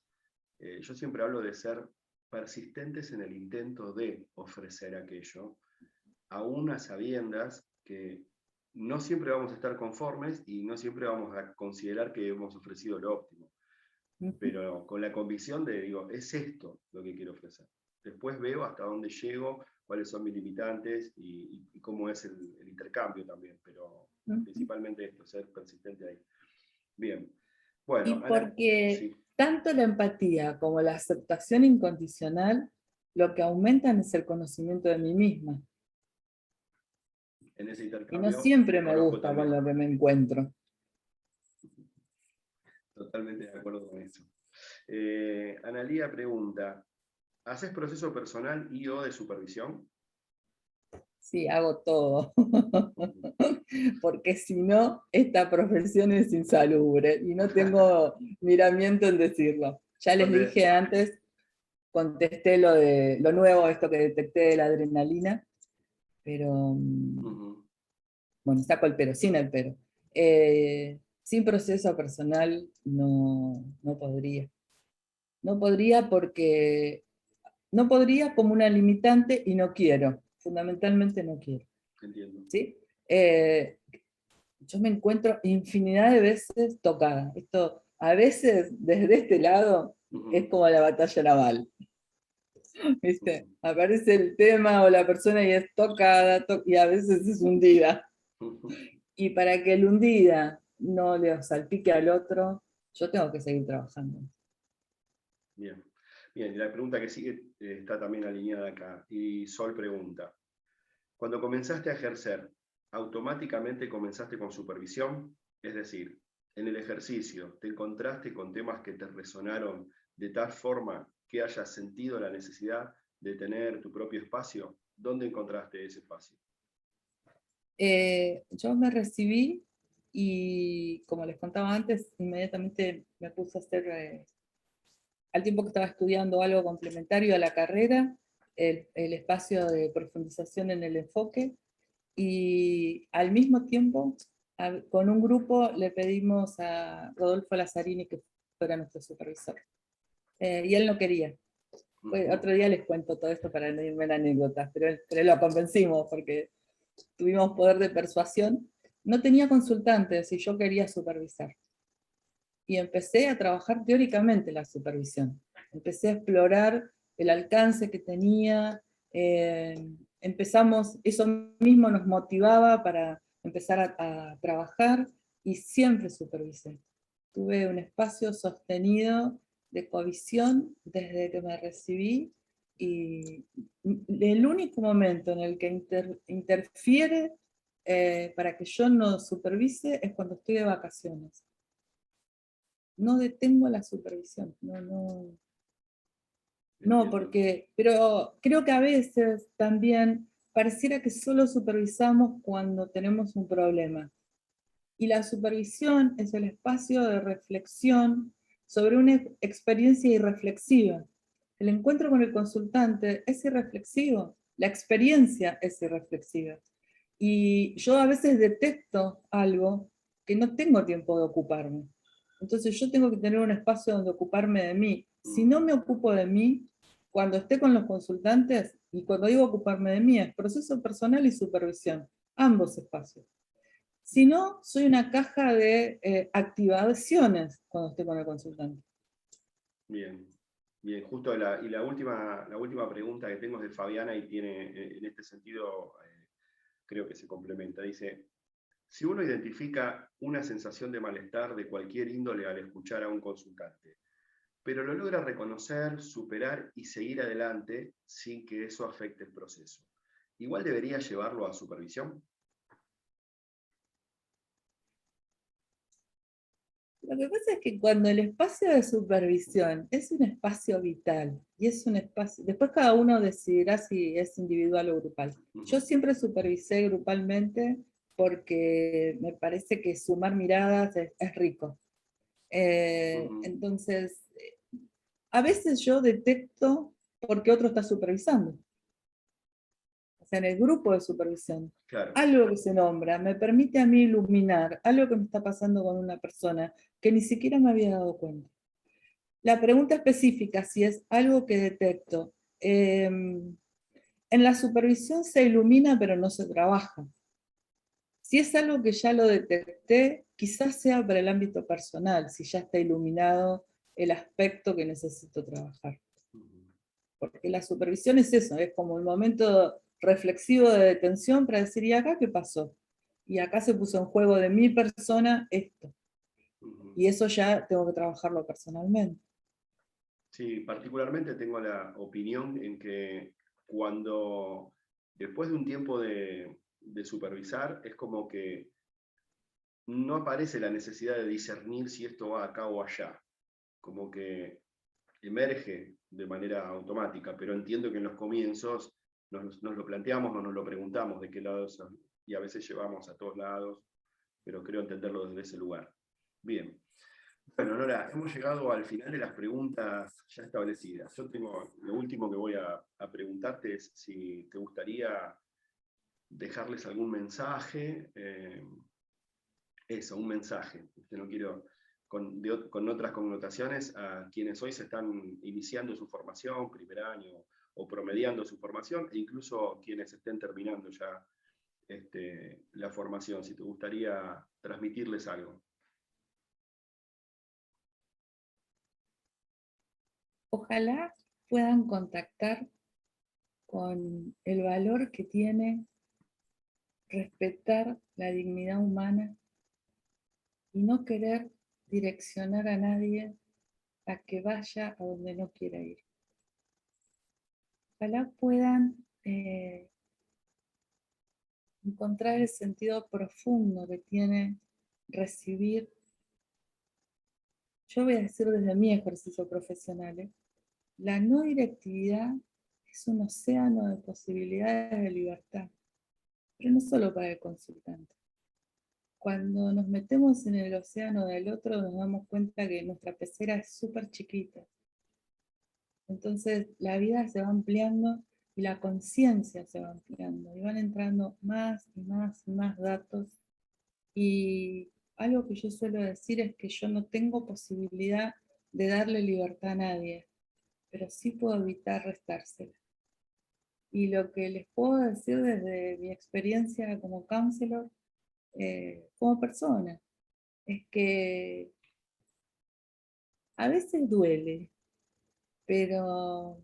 yo siempre hablo de ser persistentes en el intento de ofrecer aquello, aún a sabiendas que no siempre vamos a estar conformes y no siempre vamos a considerar que hemos ofrecido lo óptimo, pero con la convicción de, digo, es esto lo que quiero ofrecer. Después veo hasta dónde llego, cuáles son mis limitantes y cómo es el intercambio también, pero principalmente esto, ser persistente ahí. Bien. Y Bueno, Ana, porque sí, tanto la empatía como la aceptación incondicional lo que aumentan es el conocimiento de mí misma. en ese Y no intercambio siempre me me conozco gusta con también. lo que me encuentro. Totalmente de acuerdo con eso. Analía pregunta, ¿haces proceso personal y o de supervisión? Sí, hago todo. Porque si no, esta profesión es insalubre y no tengo miramiento en decirlo. Ya les Donde, dije antes, contesté lo de lo nuevo, esto que detecté de la adrenalina, pero bueno, saco el pero, sin el pero. Sin proceso personal no podría. No podría porque no podría como una limitante y no quiero. Fundamentalmente no quiero. entiendo. ¿Sí? Yo me encuentro infinidad de veces tocada. Esto, a veces, desde este lado, es como la batalla naval. ¿Viste? Aparece el tema o la persona y es tocada, y a veces es hundida. Y para que el hundida no le salpique al otro, yo tengo que seguir trabajando. Bien. Bien, y la pregunta que sigue está también alineada acá. Y Sol pregunta, cuando comenzaste a ejercer, ¿automáticamente comenzaste con supervisión? Es decir, en el ejercicio, ¿te encontraste con temas que te resonaron de tal forma que hayas sentido la necesidad de tener tu propio espacio? ¿Dónde encontraste ese espacio? Yo me recibí y, como les contaba antes, inmediatamente me puse a hacer, al tiempo que estaba estudiando algo complementario a la carrera, el espacio de profundización en el enfoque, y al mismo tiempo, con un grupo le pedimos a Rodolfo Lazzarini que fuera nuestro supervisor. Y él no quería. Otro día les cuento todo esto para no irme en anécdotas, pero lo convencimos porque tuvimos poder de persuasión. No tenía consultantes y yo quería supervisar. Y empecé a trabajar teóricamente la supervisión. Empecé a explorar el alcance que tenía. Empezamos, eso mismo nos motivaba para empezar a trabajar y siempre supervisé. Tuve un espacio sostenido de coavisión desde que me recibí, y el único momento en el que interfiere para que yo no supervise es cuando estoy de vacaciones. No detengo la supervisión, no, porque, pero creo que a veces también pareciera que solo supervisamos cuando tenemos un problema. Y la supervisión es el espacio de reflexión sobre una experiencia irreflexiva. El encuentro con el consultante es irreflexivo, la experiencia es irreflexiva. Y yo a veces detecto algo que no tengo tiempo de ocuparme. Entonces yo tengo que tener un espacio donde ocuparme de mí. Si no me ocupo de mí, cuando esté con los consultantes, y cuando digo ocuparme de mí, es proceso personal y supervisión, ambos espacios. Si no, soy una caja de activaciones cuando estoy con el consultante. Bien, bien, justo y la última pregunta que tengo es de Fabiana y tiene, en este sentido, creo que se complementa. Dice, si uno identifica una sensación de malestar de cualquier índole al escuchar a un consultante, pero lo logra reconocer, superar y seguir adelante sin que eso afecte el proceso. Igual debería llevarlo a supervisión. Lo que pasa es que cuando el espacio de supervisión es un espacio vital, y es un espacio, después cada uno decidirá si es individual o grupal. Yo siempre supervisé grupalmente porque me parece que sumar miradas es rico. Entonces, a veces yo detecto por qué otro está supervisando. O sea, en el grupo de supervisión, Claro. algo que se nombra me permite a mí iluminar algo que me está pasando con una persona que ni siquiera me había dado cuenta. La pregunta específica, si es algo que detecto, en la supervisión se ilumina pero no se trabaja. Si es algo que ya lo detecté, quizás sea para el ámbito personal, si ya está iluminado el aspecto que necesito trabajar. Porque la supervisión es eso, es como el momento reflexivo de detención para decir, ¿y acá qué pasó? Y acá se puso en juego de mi persona esto. Y eso ya tengo que trabajarlo personalmente. Sí, particularmente tengo la opinión en que cuando, después de un tiempo de supervisar, es como que no aparece la necesidad de discernir si esto va acá o allá. Como que emerge de manera automática, pero entiendo que en los comienzos nos lo planteamos o nos lo preguntamos de qué lados, y a veces llevamos a todos lados, pero creo entenderlo desde ese lugar. Bien. Bueno, Nora, hemos llegado al final de las preguntas ya establecidas. Yo tengo, lo último que voy a preguntarte es si te gustaría dejarles algún mensaje, un mensaje. No quiero, con otras connotaciones, a quienes hoy se están iniciando su formación, primer año, o promediando su formación, e incluso quienes estén terminando ya la formación, si te gustaría transmitirles algo. Ojalá puedan contactar con el valor que tiene respetar la dignidad humana y no querer direccionar a nadie a que vaya a donde no quiera ir. Ojalá puedan encontrar el sentido profundo que tiene recibir. Yo voy a decir desde mi ejercicio profesional, la no directividad es un océano de posibilidades de libertad, pero no solo para el consultante. Cuando nos metemos en el océano del otro nos damos cuenta que nuestra pecera es súper chiquita. Entonces la vida se va ampliando y la conciencia se va ampliando y van entrando más y más y más datos. Y algo que yo suelo decir es que yo no tengo posibilidad de darle libertad a nadie, pero sí puedo evitar restársela. Y lo que les puedo decir desde mi experiencia como counselor, como persona, es que a veces duele, pero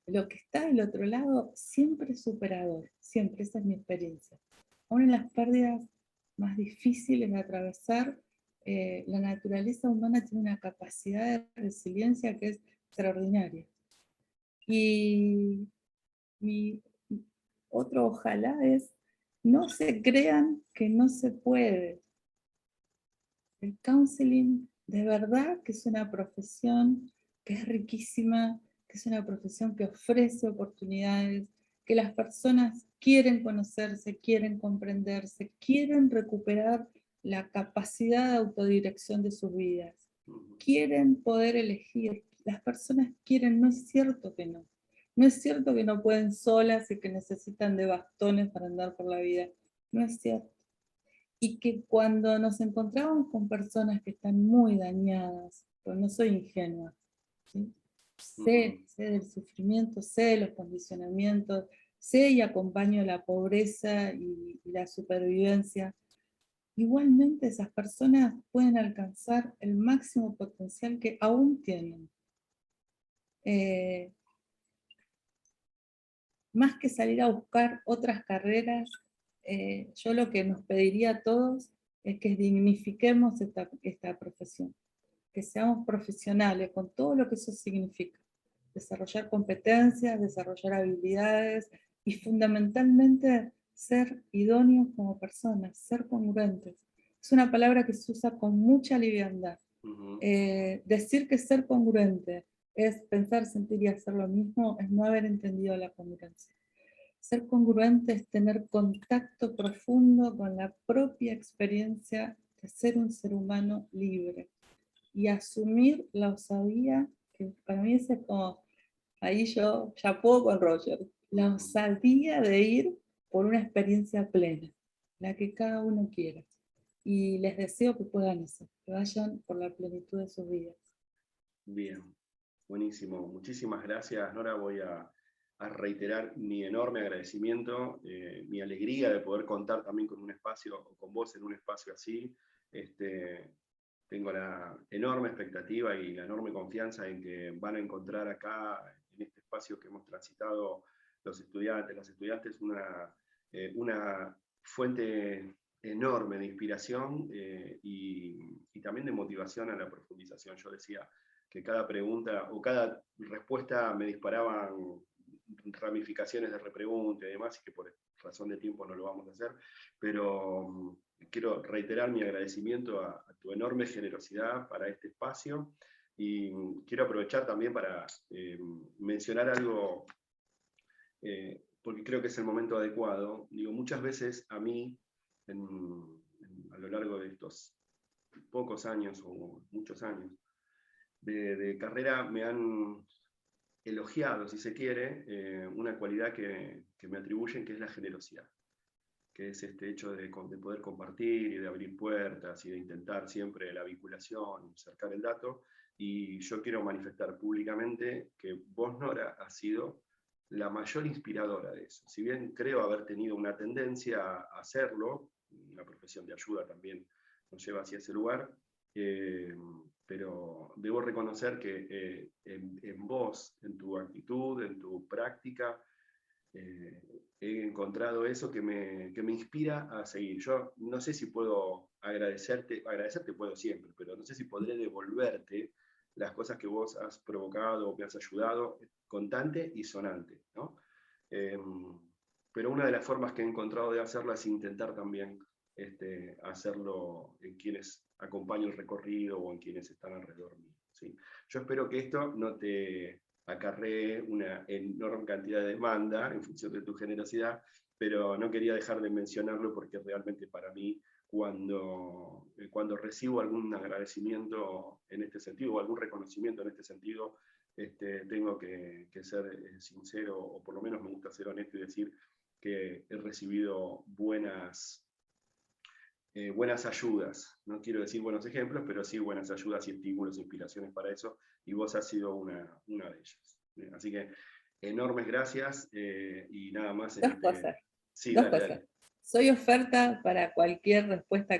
lo que está del otro lado siempre es superador, siempre, esa es mi experiencia. Aún en las pérdidas más difíciles de atravesar, la naturaleza humana tiene una capacidad de resiliencia que es extraordinaria. Y mi otro ojalá es, no se crean que no se puede. El counseling de verdad que es una profesión que es riquísima, que es una profesión que ofrece oportunidades, que las personas quieren conocerse, quieren comprenderse, quieren recuperar la capacidad de autodirección de sus vidas, quieren poder elegir, las personas quieren, no es cierto que no. No es cierto que no pueden solas y que necesitan de bastones para andar por la vida, no es cierto. Y que cuando nos encontramos con personas que están muy dañadas, pues no soy ingenua, ¿sí? Sé del sufrimiento, sé de los condicionamientos, sé y acompaño la pobreza y la supervivencia. Igualmente esas personas pueden alcanzar el máximo potencial que aún tienen. Más que salir a buscar otras carreras, yo lo que nos pediría a todos es que dignifiquemos esta profesión. que seamos profesionales con todo lo que eso significa. Desarrollar competencias, desarrollar habilidades y fundamentalmente ser idóneos como personas, ser congruentes. Es una palabra que se usa con mucha liviandad. Decir que ser congruente es pensar, sentir y hacer lo mismo, es no haber entendido la congruencia. Ser congruente es tener contacto profundo con la propia experiencia de ser un ser humano libre y asumir la osadía, que para mí es como, ahí yo ya puedo con Roger, la osadía de ir por una experiencia plena, la que cada uno quiera. Y les deseo que puedan eso, que vayan por la plenitud de sus vidas. Bien, buenísimo. Muchísimas gracias, Nora. Voy a reiterar mi enorme agradecimiento, mi alegría de poder contar también con un espacio, o con vos en un espacio así. Tengo la enorme expectativa y la enorme confianza en que van a encontrar acá, en este espacio que hemos transitado los estudiantes, las estudiantes, una fuente enorme de inspiración y también de motivación a la profundización. Yo decía que cada pregunta o cada respuesta me disparaban ramificaciones de repregunta y demás, y que por razón de tiempo no lo vamos a hacer, pero quiero reiterar mi agradecimiento a tu enorme generosidad para este espacio, y quiero aprovechar también para mencionar algo, porque creo que es el momento adecuado. Digo, muchas veces a mí, a lo largo de estos pocos años o muchos años de carrera, me han elogiado, si se quiere, una cualidad que me atribuyen, que es la generosidad, que es este hecho de poder compartir y de abrir puertas y de intentar siempre la vinculación, cercar el dato. Y yo quiero manifestar públicamente que vos, Nora, has sido la mayor inspiradora de eso. Si bien creo haber tenido una tendencia a hacerlo, la profesión de ayuda también nos lleva hacia ese lugar, pero debo reconocer que en vos, en tu actitud, en tu práctica, he encontrado eso que me inspira a seguir. Yo no sé si puedo agradecerte puedo siempre, pero no sé si podré devolverte las cosas que vos has provocado o me has ayudado, constante y sonante, ¿no? Pero una de las formas que he encontrado de hacerlo es intentar también hacerlo en quienes acompañan el recorrido o en quienes están alrededor mío, ¿sí? Yo espero que esto no te acarree una enorme cantidad de demanda en función de tu generosidad, pero no quería dejar de mencionarlo porque realmente para mí, cuando recibo algún agradecimiento en este sentido o algún reconocimiento en este sentido, tengo que ser sincero, o por lo menos me gusta ser honesto y decir que he recibido buenas ayudas. No quiero decir buenos ejemplos, pero sí buenas ayudas y estímulos, inspiraciones para eso, y vos has sido una de ellas. Así que enormes gracias, y nada más. Dos cosas. Sí, Dos dale, cosas. dale. Soy oferta para cualquier respuesta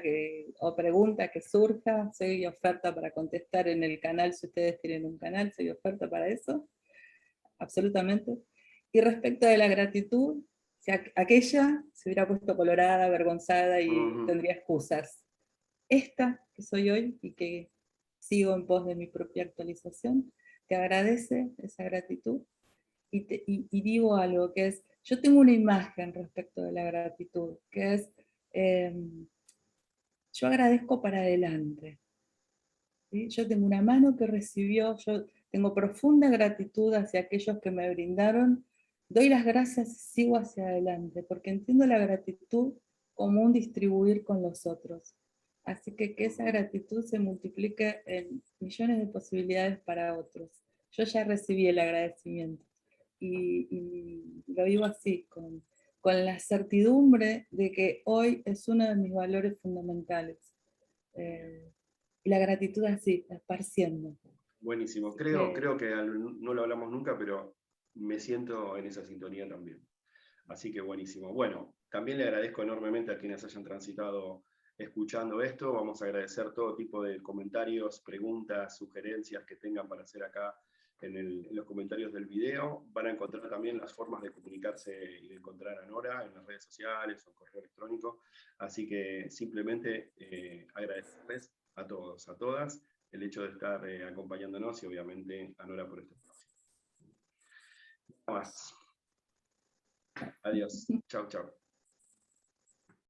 o pregunta que surja, soy oferta para contestar en el canal, si ustedes tienen un canal, soy oferta para eso, absolutamente. Y respecto de la gratitud, si aquella se hubiera puesto colorada, avergonzada y tendría excusas. Esta que soy hoy y que sigo en pos de mi propia actualización, te agradece esa gratitud y digo algo que es, yo tengo una imagen respecto de la gratitud, que es, yo agradezco para adelante. ¿Sí? Yo tengo una mano que recibió, yo tengo profunda gratitud hacia aquellos que me brindaron, doy las gracias y sigo hacia adelante, porque entiendo la gratitud como un distribuir con los otros. Así que esa gratitud se multiplique en millones de posibilidades para otros. Yo ya recibí el agradecimiento y lo vivo así, con la certidumbre de que hoy es uno de mis valores fundamentales. Y la gratitud así, esparciendo. Buenísimo. Creo que no lo hablamos nunca, pero me siento en esa sintonía también. Así que buenísimo. Bueno, también le agradezco enormemente a quienes hayan transitado escuchando esto. Vamos a agradecer todo tipo de comentarios, preguntas, sugerencias que tengan para hacer acá en los comentarios del video. Van a encontrar también las formas de comunicarse y de encontrar a Nora en las redes sociales o en correo electrónico. Así que simplemente agradecerles a todos, a todas, el hecho de estar acompañándonos y obviamente a Nora por este espacio. Nada más. Adiós. Chau, chau.